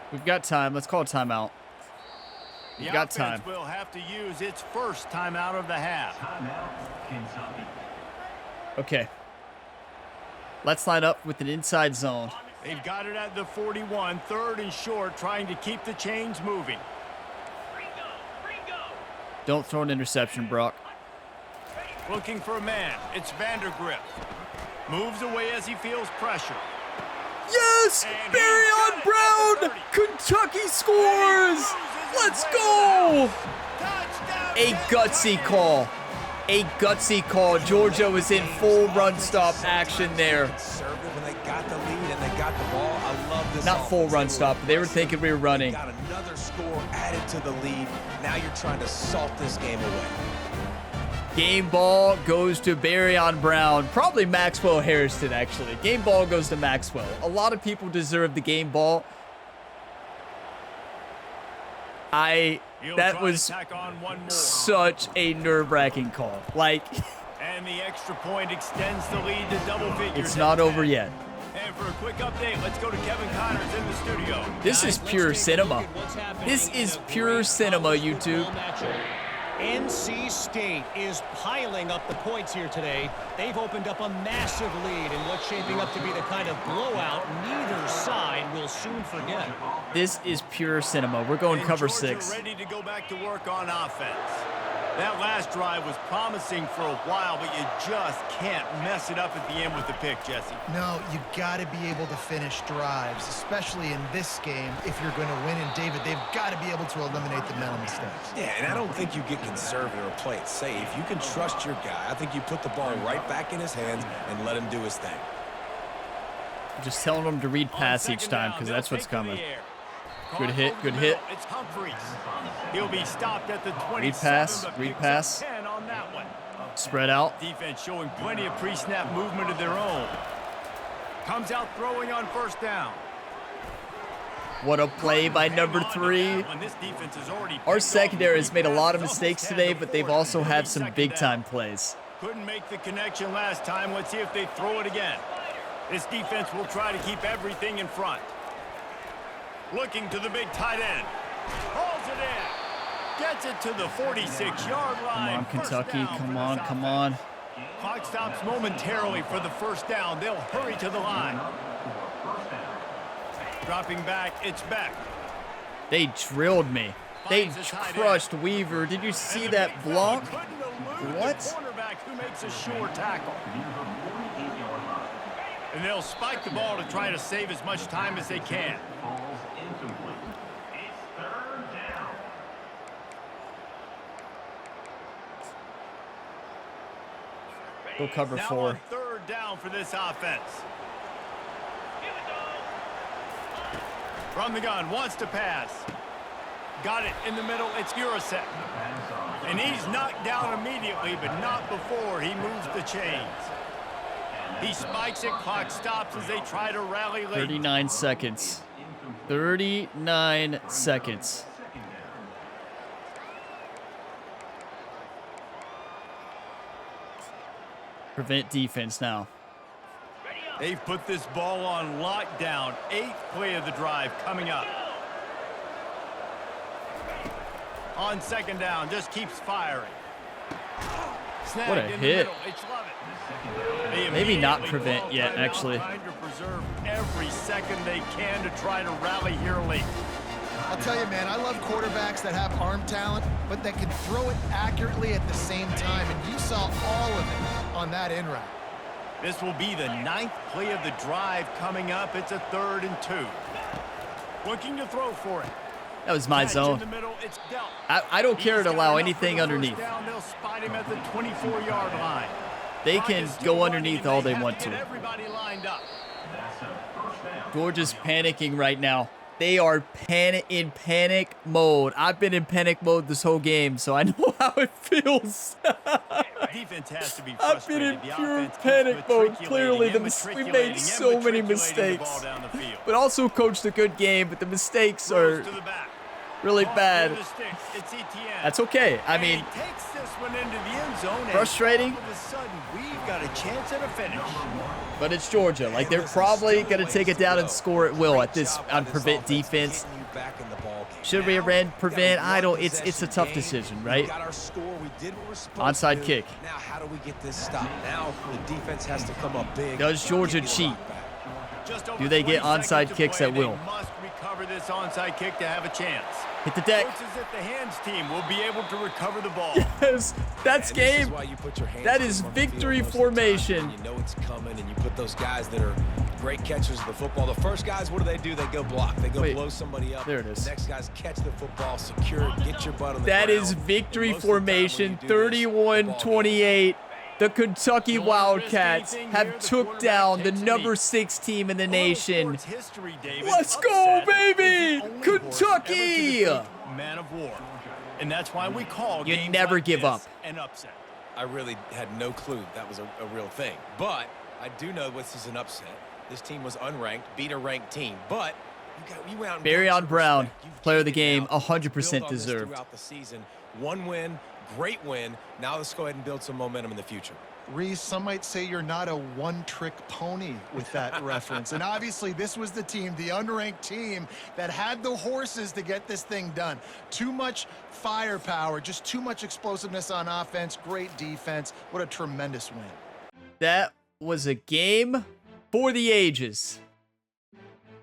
We've got time. Let's call a timeout. We've got time. The offense will have to use its first timeout of the half. Okay. Let's line up with an inside zone. They've got it at the 41, third and short, trying to keep the chains moving. Don't throw an interception, Brock. Looking for a man. It's Vandergrift. Moves away as he feels pressure. Yes! Barry Brown! Kentucky scores! Let's go! A gutsy call. A gutsy call. Georgia was in full run stop action there. When they got the lead and they got the ball, I love this. Not full run stop, but they were thinking we were running. Got another score added to the lead. Now you're trying to salt this game away. Game ball goes to Barryon Brown. Probably Maxwell Harrison, actually. Game ball goes to Maxwell. A lot of people deserve the game ball. That was such a nerve-wracking call. Like, and the extra point extends the lead to double figures. It's not over yet. And for a quick update, let's go to Kevin Connors in the studio. This is pure cinema. This is pure cinema, YouTube. NC State is piling up the points here today. They've opened up a massive lead in what's shaping up to be the kind of blowout neither side will soon forget. This is pure cinema. We're going cover 6. Ready to go back to work on offense. That last drive was promising for a while, but you just can't mess it up at the end with the pick, Jesse. No, you got to be able to finish drives, especially in this game if you're going to win. And, David, they've got to be able to eliminate the mental mistakes. Yeah, and I don't think you get conservative or play it safe. You can trust your guy. I think you put the ball right back in his hands and let him do his thing. I'm just telling him to read pass each time because that's what's coming. Good hit, good hit. It's Humphreys. He'll be stopped at the 27. Read pass. On that one. Spread out. Defense showing plenty of pre-snap movement of their own. Comes out throwing on first down. What a play by number 3. Our secondary has made a lot of mistakes today, but they've also had some big-time plays. Couldn't make the connection last time. Let's see if they throw it again. This defense will try to keep everything in front. Looking to the big tight end. Hauls it in. Gets it to the 46-yard line. Come on, Kentucky. Come on, come on. Clock stops momentarily for the first down. They'll hurry to the line. Dropping back, it's Beck. They drilled me. They crushed Weaver. Did you see that block? What? Cornerback who makes a sure tackle. And they'll spike the ball to try to save as much time as they can. Go cover now 4. On third down for this offense. From the gun, wants to pass. Got it in the middle, it's Urasek. And he's knocked down immediately, but not before he moves the chains. He spikes it, clock stops as they try to rally late. 39 seconds. 39 seconds. Prevent defense now. They've put this ball on lockdown. 8th play of the drive coming up. On second down, just keeps firing. Snagged What a in hit. The middle. It's Lovett. Maybe not prevent yet, actually. Trying to preserve every second they can to try to rally here late. I'll tell you, man, I love quarterbacks that have arm talent, but that can throw it accurately at the same time, and you saw all of it on that in route. This will be the 9th play of the drive coming up. It's a 3rd and 2. Looking to throw for it. That was my Catch zone. in the middle, it's dealt. I don't care He's to got allow enough anything for the underneath. first down. They'll spot him at the 24-yard line. They Clock can is still go running, underneath and all they have want get to. Everybody lined up. Georgia's panicking right now. They are in panic mode. I've been in panic mode this whole game, so I know how it feels. Defense has to be I've been in frustrated. The pure offense keeps panic mode. matriculating Clearly, and we made matriculating so and many matriculating the ball mistakes. down the field. But also coached a good game, but the mistakes are Throws to the back. really Caught bad. near the sticks. It's ETN. That's okay. I And mean, he takes this one into the end zone. and frustrating. All of a sudden, we've got a chance at a finish. but it's Georgia. Like, they're probably going to take it down and score at will at this on prevent defense. Should we have ran prevent? I don't. It's a tough decision, right? Onside kick. Now, how do we get this stopped? Now, the defense has to come up big. Does Georgia cheat? Just over Do they get 20 onside seconds to kicks play. at will? They must recover this onside kick to have a chance. Hit the deck. Coaches at the hands team will be able to recover the ball. Yes, that's And this is game. why you put your hands That up is on the field victory most of the time. formation. You know it's coming, and you put those guys that are great catchers of the football. The first guys, what do? They go block. They go Wait, blow somebody up. there it is. The next guys catch the football, secure it, get your butt on the That ground. is victory And most of the time when formation, you do this, the ball gets 31-28. The Kentucky Wildcats anything have here. The took quarterback down the takes a number lead. 6 team in the All of nation. sports history, David, Let's go, upset baby! is the only horse Kentucky! ever to defeat Man of War. And that's why we call You games never like give this up. an upset. I really had no clue that was a real thing. But I do know this is an upset. This team was unranked, beat a ranked team. But you went out and Barry got on some Brown, respect. You've player of the gained it game, now. 100% Build on this deserved. throughout the season. One win, great win. Now let's go ahead and build some momentum in the future. Reese, some might say you're not a one-trick pony with that reference. And obviously, this was the team, the unranked team, that had the horses to get this thing done. Too much firepower, just too much explosiveness on offense, great defense. What a tremendous win. That was a game for the ages.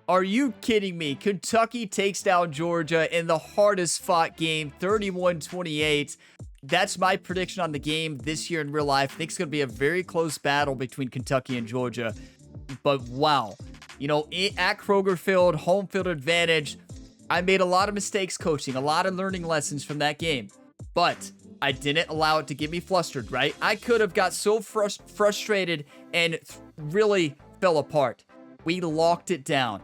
Are you kidding me? Kentucky takes down Georgia in the hardest fought game, 31-28. That's my prediction on the game this year in real life. I think it's going to be a very close battle between Kentucky and Georgia. But wow, you know, at Kroger Field, home field advantage, I made a lot of mistakes coaching, a lot of learning lessons from that game. But I didn't allow it to get me flustered, right? I could have got so frustrated and really fell apart. We locked it down.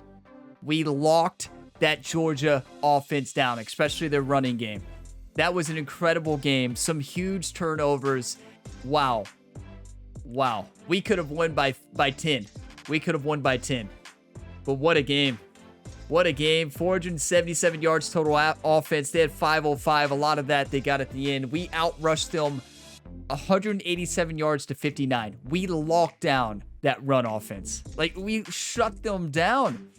We locked that Georgia offense down, especially their running game. That was an incredible game. Some huge turnovers. Wow. Wow. We could have won by 10. We could have won by 10. But what a game. What a game. 477 yards total offense. They had 505. A lot of that they got at the end. We outrushed them 187 yards to 59. We locked down that run offense. Like, we shut them down.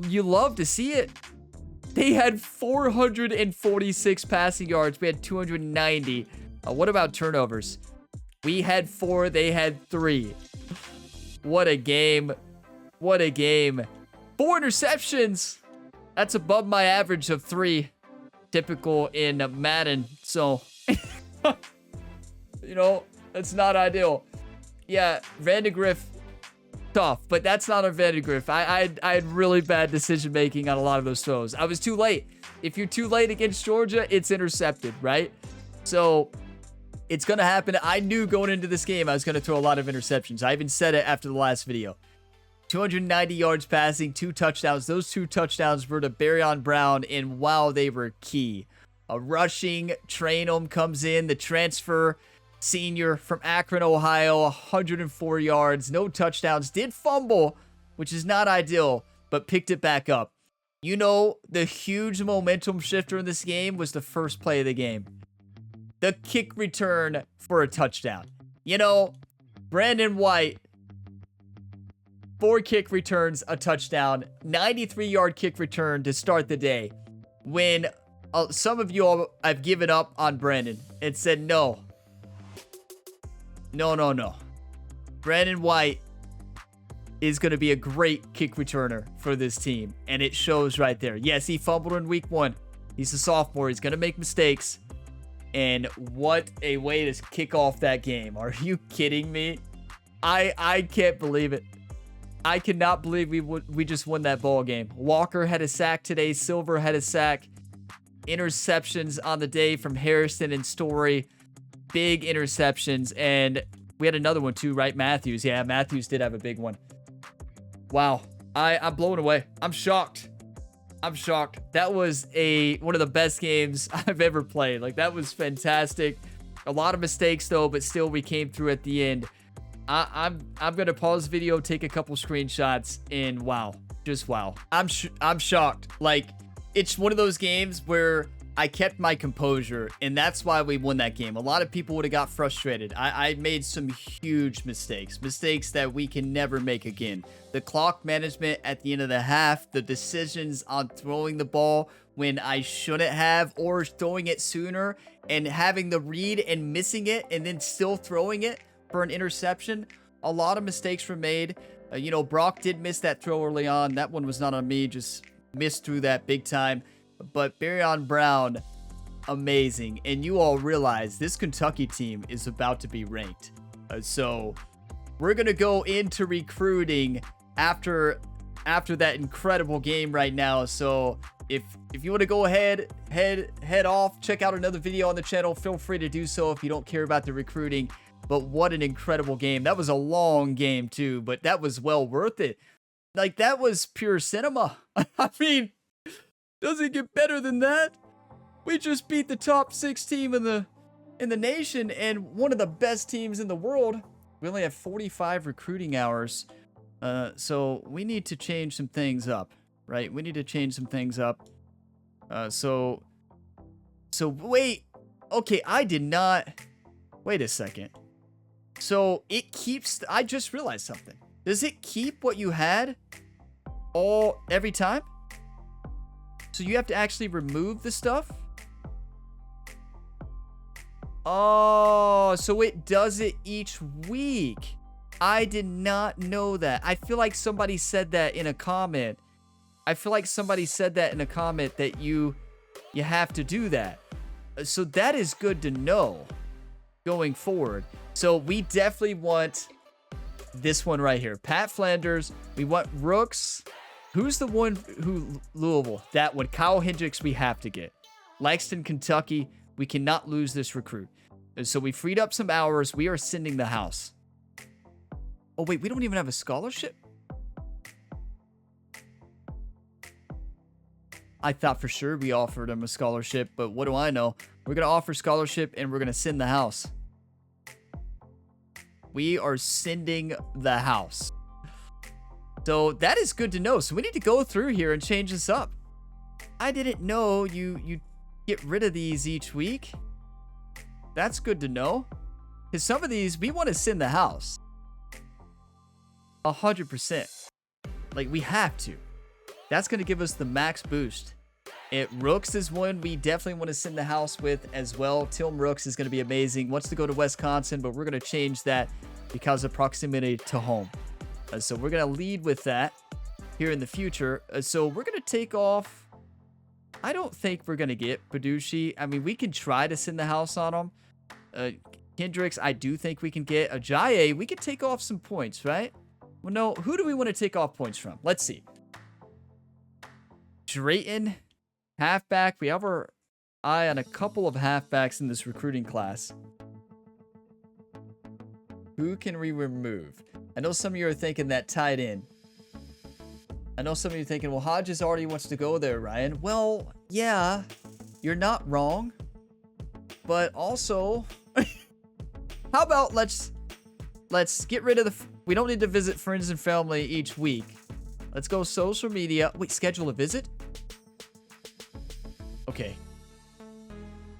You love to see it. They had 446 passing yards. We had 290. What about turnovers? We had 4. They had 3. What a game. What a game. 4 interceptions. That's above my average of 3. Typical in Madden. So, you know, that's not ideal. Yeah, Vandegrift, tough, but that's not a Vandegrift. I had really bad decision making on a lot of those throws. I was too late. If you're too late against Georgia, it's intercepted, right? So it's going to happen. I knew going into this game I was going to throw a lot of interceptions. I even said it after the last video. 290 yards passing, 2 touchdowns. Those 2 touchdowns were to Barry on Brown, and wow, they were key. A rushing Trainum comes in, the transfer senior from Akron, Ohio, 104 yards, no touchdowns, did fumble, which is not ideal, but picked it back up. You know, the huge momentum shifter in this game was the first play of the game. The kick return for a touchdown. You know, Brandon White, 4 kick returns, a touchdown, 93-yard kick return to start the day. When some of you all have given up on Brandon and said no. No. Brandon White is going to be a great kick returner for this team, and it shows right there. Yes, he fumbled in week 1. He's a sophomore. He's going to make mistakes, and what a way to kick off that game. Are you kidding me? I can't believe it. I cannot believe we just won that ball game. Walker had a sack today. Silver had a sack. Interceptions on the day from Harrison and Story. Big interceptions. And we had another one too, right? Matthews. Yeah, Matthews did have a big one. Wow. I'm blown away. I'm shocked. I'm shocked. That was one of the best games I've ever played. Like, that was fantastic. A lot of mistakes though, but still we came through at the end. I'm gonna pause the video, take a couple screenshots, and wow, just wow. I'm shocked. Like, it's one of those games where I kept my composure, and that's why we won that game. A lot of people would have got frustrated. I made some huge mistakes that we can never make again. The clock management at the end of the half, the decisions on throwing the ball when I shouldn't have, or throwing it sooner and having the read and missing it and then still throwing it for an interception. A lot of mistakes were made. You know, Brock did miss that throw early on. That one was not on me, just missed through that big time. But Barryon Brown, amazing. And you all realize this Kentucky team is about to be ranked. So we're going to go into recruiting after that incredible game right now. So if you want to go ahead, head off, check out another video on the channel, feel free to do so if you don't care about the recruiting. But what an incredible game. That was a long game too, but that was well worth it. Like, that was pure cinema. I mean, does it get better than that? We just beat the top 6 team in the nation and one of the best teams in the world. We only have 45 recruiting hours. So we need to change some things up, right? We need to change some things up. So wait. Okay, I did not. Wait a second. So it keeps, I just realized something. Does it keep what you had every time? So you have to actually remove the stuff? Oh, so it does it each week. I did not know that. I feel like somebody said that in a comment. That you have to do that. So that is good to know going forward. So we definitely want this one right here. Pat Flanders. We want Rooks. Who's the one who Louisville? That one. Kyle Hendricks we have to get. Lexington, Kentucky. We cannot lose this recruit. So we freed up some hours. We are sending the house. Oh, wait. We don't even have a scholarship? I thought for sure we offered him a scholarship, but what do I know? We're going to offer scholarship and we're going to send the house. We are sending the house. So that is good to know. So we need to go through here and change this up. I didn't know you get rid of these each week. That's good to know. Because some of these, we want to send the house. 100%. Like, we have to. That's going to give us the max boost. Rooks is one we definitely want to send the house with as well. Tim Rooks is going to be amazing. Wants to go to Wisconsin, but we're going to change that because of proximity to home. So we're going to lead with that here in the future. So we're going to take off. I don't think we're going to get Paducci. I mean, we can try to send the house on him. Hendricks, I do think we can get. Ajayi, we could take off some points, right? Well, no. Who do we want to take off points from? Let's see. Drayton, halfback. We have our eye on a couple of halfbacks in this recruiting class. Who can we remove? I know some of you are thinking that tight end. I know some of you are thinking, well, Hodges already wants to go there, Ryan. Well, yeah, you're not wrong. But also, how about let's get rid of the... We don't need to visit friends and family each week. Let's go social media. Wait, schedule a visit? Okay.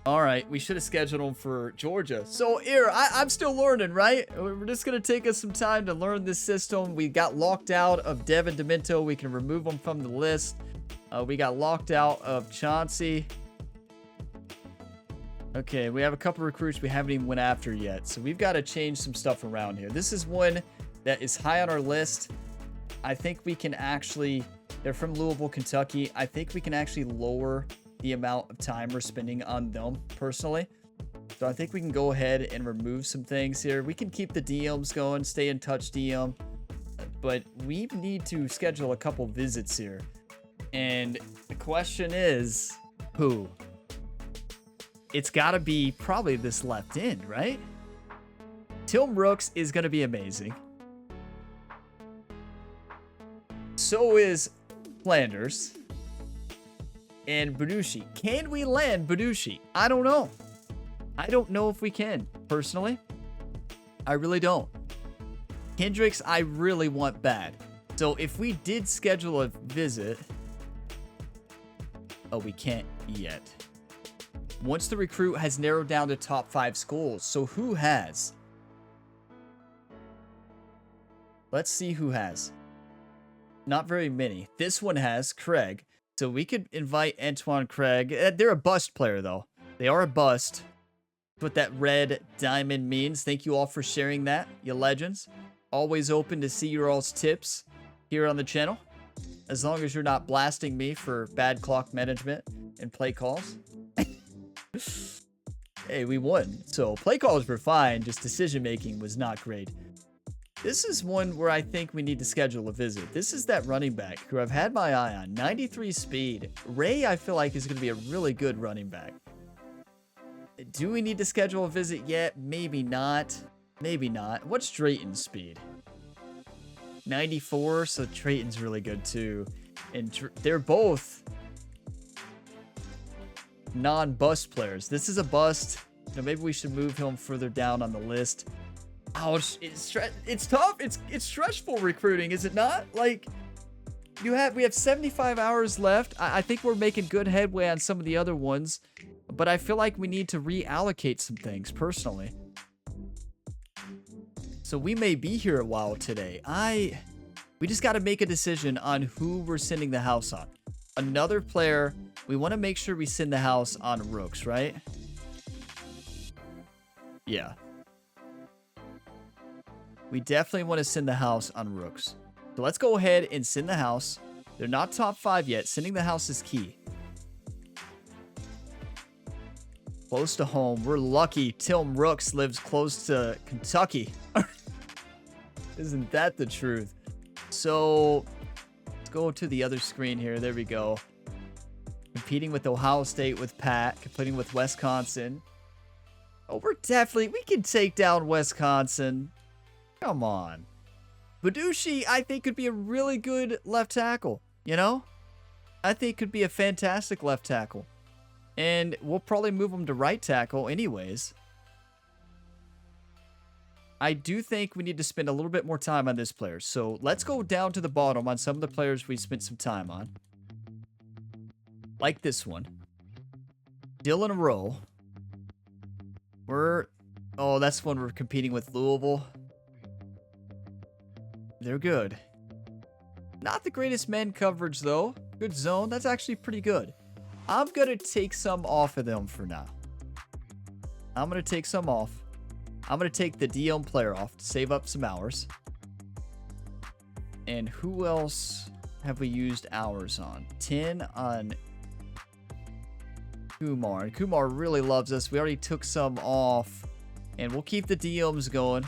All right, we should have scheduled them for Georgia. So here, I'm still learning, right? We're just going to take us some time to learn this system. We got locked out of Devin Demento. We can remove him from the list. We got locked out of Chauncey. Okay, we have a couple recruits we haven't even went after yet. So we've got to change some stuff around here. This is one that is high on our list. I think we can actually... They're from Louisville, Kentucky. I think we can actually lower the amount of time we're spending on them personally. So I think we can go ahead and remove some things here. We can keep the DMs going, stay in touch DM. but we need to schedule a couple visits here. And the question is, who? It's got to be probably this left end, right? Tim Rooks is going to be amazing. So is Flanders. And Benushi. Can we land Benushi? I don't know. I don't know if we can, personally. I really don't. Kendricks, I really want bad. So if we did schedule a visit... Oh, we can't yet. Once the recruit has narrowed down to top 5 schools. So who has? Let's see who has. Not very many. This one has Craig. So we could invite Antoine Craig. They're a bust player, though. They are a bust. That's what that red diamond means. Thank you all for sharing that, you legends. Always open to see your all's tips here on the channel. As long as you're not blasting me for bad clock management and play calls. Hey, we won. So play calls were fine. Just decision making was not great. This is one where I think we need to schedule a visit. This is that running back who I've had my eye on. 93 speed. Ray, I feel like, is going to be a really good running back. Do we need to schedule a visit yet? Maybe not. Maybe not. What's Drayton's speed? 94, so Drayton's really good too. And they're both non-bust players. This is a bust. You know, maybe we should move him further down on the list. Ouch, it's tough. It's stressful recruiting, is it not? Like, we have 75 hours left. I think we're making good headway on some of the other ones, but I feel like we need to reallocate some things personally. So we may be here a while today. We just got to make a decision on who we're sending the house on. Another player, we want to make sure we send the house on Rooks, right? Yeah. We definitely want to send the house on Rooks. So let's go ahead and send the house. They're not top 5 yet. Sending the house is key. Close to home. We're lucky Tim Rooks lives close to Kentucky. Isn't that the truth? So let's go to the other screen here. There we go. Competing with Ohio State with Pat. Competing with Wisconsin. Oh, we can take down Wisconsin. Come on. Benushi, I think, could be a really good left tackle, you know? I think could be a fantastic left tackle. And we'll probably move him to right tackle anyways. I do think we need to spend a little bit more time on this player. So let's go down to the bottom on some of the players we spent some time on. Like this one. Dylan Rowe. Oh, that's when we're competing with Louisville. They're good. Not the greatest man coverage, though. Good zone. That's actually pretty good. I'm going to take some off of them for now. I'm going to take some off. I'm going to take the DM player off to save up some hours. And who else have we used hours on? 10 on Kumar. And Kumar really loves us. We already took some off. And we'll keep the DMs going.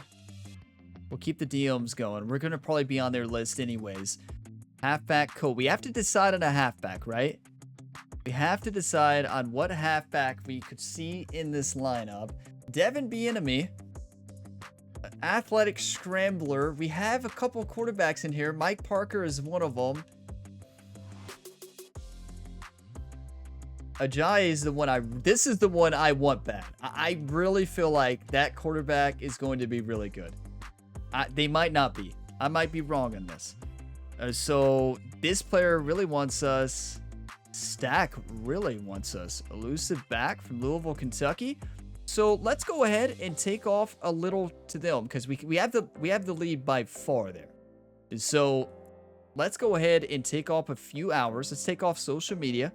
We'll keep the DMs going. We're going to probably be on their list anyways. Halfback coach. We have to decide on a halfback, right? We have to decide on what halfback we could see in this lineup. Devin Bieniemy. Athletic scrambler. We have a couple quarterbacks in here. Mike Parker is one of them. Ajayi is the one this is the one I want bad. I really feel like that quarterback is going to be really good. They might not be. I might be wrong on this. So this player really wants us. Stack really wants us. Elusive back from Louisville, Kentucky. So let's go ahead and take off a little to them because we have the lead by far there. So let's go ahead and take off a few hours. Let's take off social media.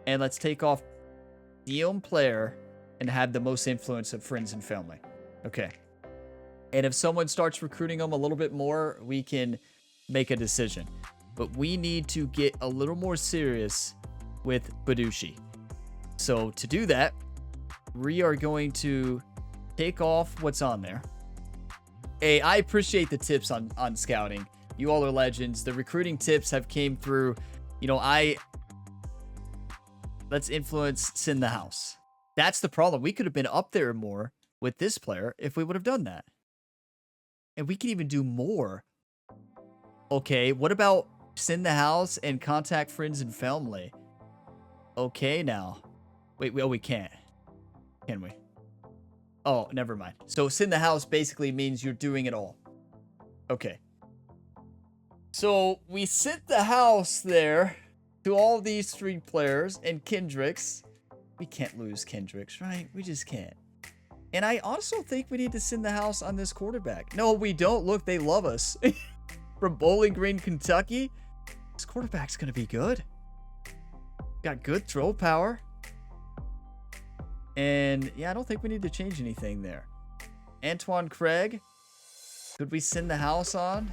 And let's take off DM player and have the most influence of friends and family. Okay. And if someone starts recruiting them a little bit more, we can make a decision. But we need to get a little more serious with Benushi. So to do that, we are going to take off what's on there. Hey, I appreciate the tips on scouting. You all are legends. The recruiting tips have came through. You know, let's influence Sin the House. That's the problem. We could have been up there more with this player if we would have done that. And we can even do more. Okay, what about Sin the House and contact friends and family? Okay, now. Wait, we can't. Can we? Oh, never mind. So Sin the House basically means you're doing it all. Okay. So we sent the house there to all these 3 players and Kendricks. We can't lose Kendricks, right? We just can't. And I also think we need to send the house on this quarterback. No, we don't. Look, they love us. From Bowling Green, Kentucky. This quarterback's going to be good. Got good throw power. And yeah, I don't think we need to change anything there. Antoine Craig. Could we send the house on?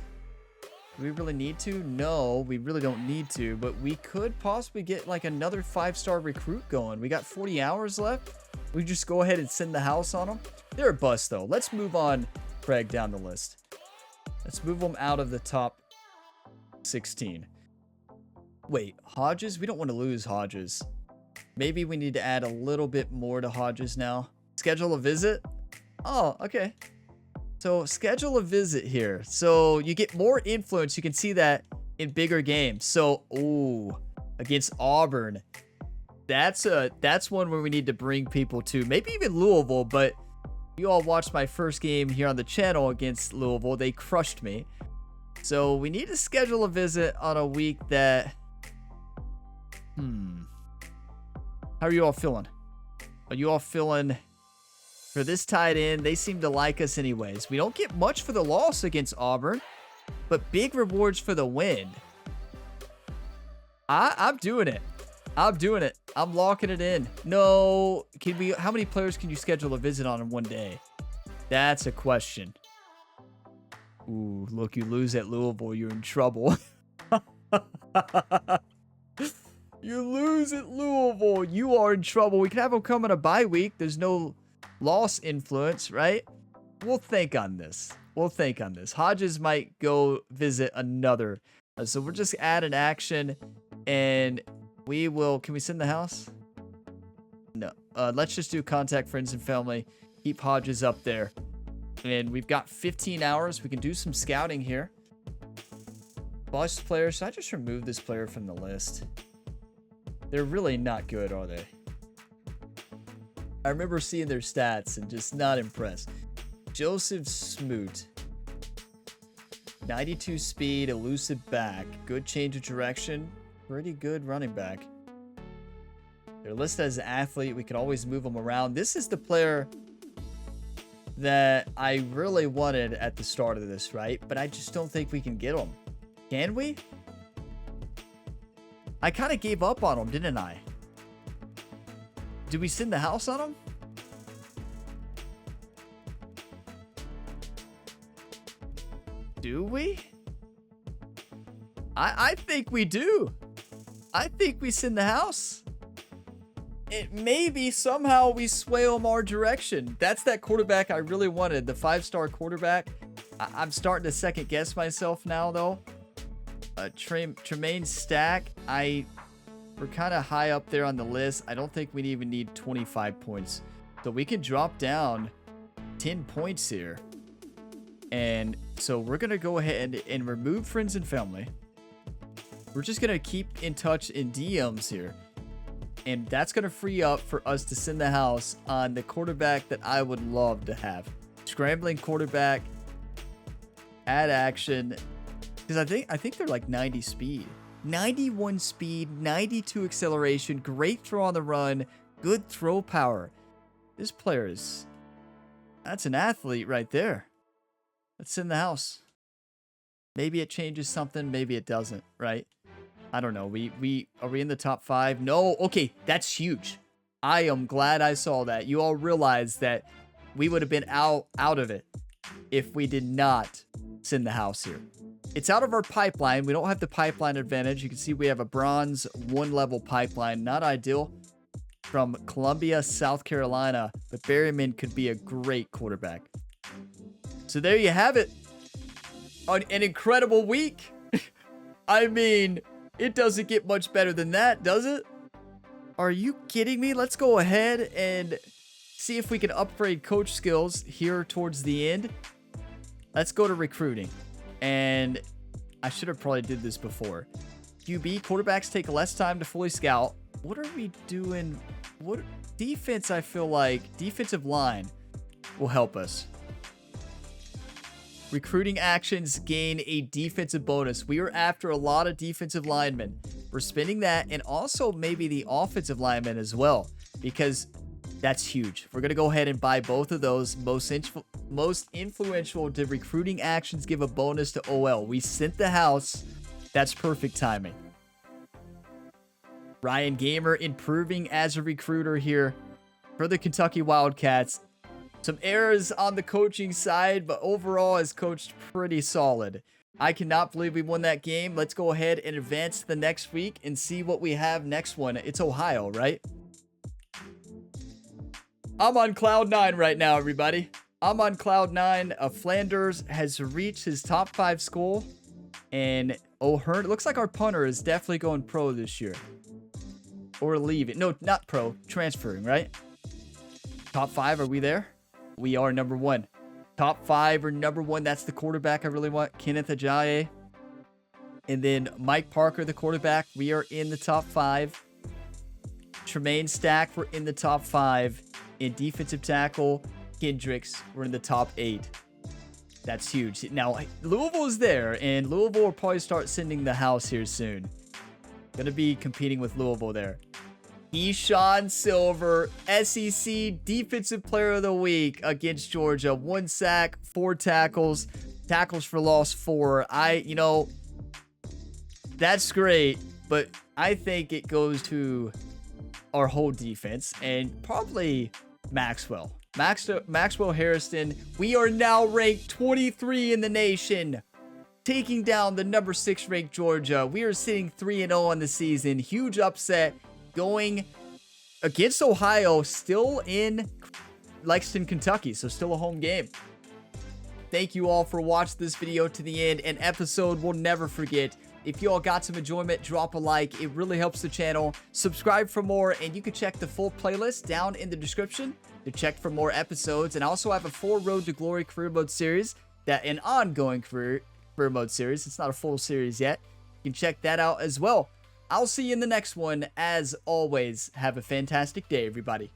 Do we really need to? No, we really don't need to. But we could possibly get like another 5-star recruit going. We got 40 hours left. We just go ahead and send the house on them. They're a bust though. Let's move on Craig down the list. Let's move them out of the top 16. Wait, Hodges? We don't want to lose Hodges. Maybe we need to add a little bit more to Hodges now. Schedule a visit? Oh, okay. So schedule a visit here. So you get more influence. You can see that in bigger games. So, ooh, against Auburn. That's one where we need to bring people to. Maybe even Louisville, but you all watched my first game here on the channel against Louisville. They crushed me. So we need to schedule a visit on a week that... How are you all feeling? Are you all feeling... For this tight end, they seem to like us anyways. We don't get much for the loss against Auburn, but big rewards for the win. I'm doing it. I'm doing it. I'm locking it in. No, can we? How many players can you schedule a visit on in one day? That's a question. Ooh, look, you lose at Louisville, you're in trouble. You lose at Louisville, you are in trouble. We can have them come on a bye week. There's no loss influence, right? We'll think on this. We'll think on this. Hodges might go visit another. So we'll just add an action and we will... Can we send the house? No. Let's just do contact friends and family. Keep Hodges up there. And we've got 15 hours. We can do some scouting here. Bust players. Should I just remove this player from the list? They're really not good, are they? I remember seeing their stats and just not impressed. Joseph Smoot. 92 speed, elusive back. Good change of direction. Pretty good running back. They're listed as an athlete. We can always move them around. This is the player that I really wanted at the start of this, right? But I just don't think we can get him. Can we? I kind of gave up on him, didn't I? Did we send the house on him? Do we? I think we do. I think we send the house. It maybe somehow we sway them our direction. That's that quarterback I really wanted, the 5-star quarterback. I'm starting to second guess myself now, though. Tremaine Stack, we're kind of high up there on the list. I don't think we even need 25 points. So we can drop down 10 points here. And so we're going to go ahead and remove friends and family. We're just going to keep in touch in DMs here. And that's going to free up for us to send the house on the quarterback that I would love to have. Scrambling quarterback. Add action. Because I think they're like 90 speed. 91 speed, 92 acceleration, great throw on the run, good throw power. This player is... That's an athlete right there. Let's send the house. Maybe it changes something, maybe it doesn't, right? I don't know. Are we in the top 5? No. Okay, that's huge. I am glad I saw that. You all realize that we would have been out of it if we did not send the house here. It's out of our pipeline. We don't have the pipeline advantage. You can see we have a bronze 1-level pipeline. Not ideal. From Columbia, South Carolina. But Berryman could be a great quarterback. So there you have it. An incredible week. I mean, it doesn't get much better than that, does it? Are you kidding me? Let's go ahead and see if we can upgrade coach skills here towards the end. Let's go to recruiting. And I should have probably did this before. QB, quarterbacks take less time to fully scout. What are we doing? What defense? I feel like defensive line will help us. Recruiting actions gain a defensive bonus. We are after a lot of defensive linemen. We're spending that, and also maybe the offensive linemen as well, because that's huge. We're going to go ahead and buy both of those. Most influential, did recruiting actions give a bonus to OL? We sent the house. That's perfect timing. Ryan Gamer improving as a recruiter here for the Kentucky Wildcats. Some errors on the coaching side, but overall has coached pretty solid. I cannot believe we won that game. Let's go ahead and advance to the next week and see what we have next one. It's Ohio, right? I'm on cloud 9 right now, everybody. I'm on cloud 9. Flanders has reached his top 5 school. And O'Hearn, looks like our punter is definitely going pro this year. Or leaving. No, not pro. Transferring, right? Top 5, are we there? We are number 1. Top 5 or number 1. That's the quarterback I really want. Kenneth Ajayi. And then Mike Parker, the quarterback. We are in the top 5. Tremaine Stack, we're in the top 5. In defensive tackle, Kendricks, we're in the top 8. That's huge. Now, Louisville is there, and Louisville will probably start sending the house here soon. Going to be competing with Louisville there. Eshawn Silver, SEC Defensive Player of the Week against Georgia. 1 sack, 4 tackles, tackles for loss 4. That's great, but I think it goes to our whole defense and probably Maxwell. Maxwell Harrison, we are now ranked 23 in the nation, taking down the number 6 ranked Georgia. We are sitting 3-0 on the season. Huge upset going against Ohio, still in Lexington, Kentucky, so still a home game. Thank you all for watching this video to the end. An episode we'll never forget. If you all got some enjoyment, drop a like. It really helps the channel. Subscribe for more, and you can check the full playlist down in the description to check for more episodes. And I also have a 4 Road to Glory career mode series, an ongoing career mode series. It's not a full series yet. You can check that out as well. I'll see you in the next one. As always, have a fantastic day, everybody.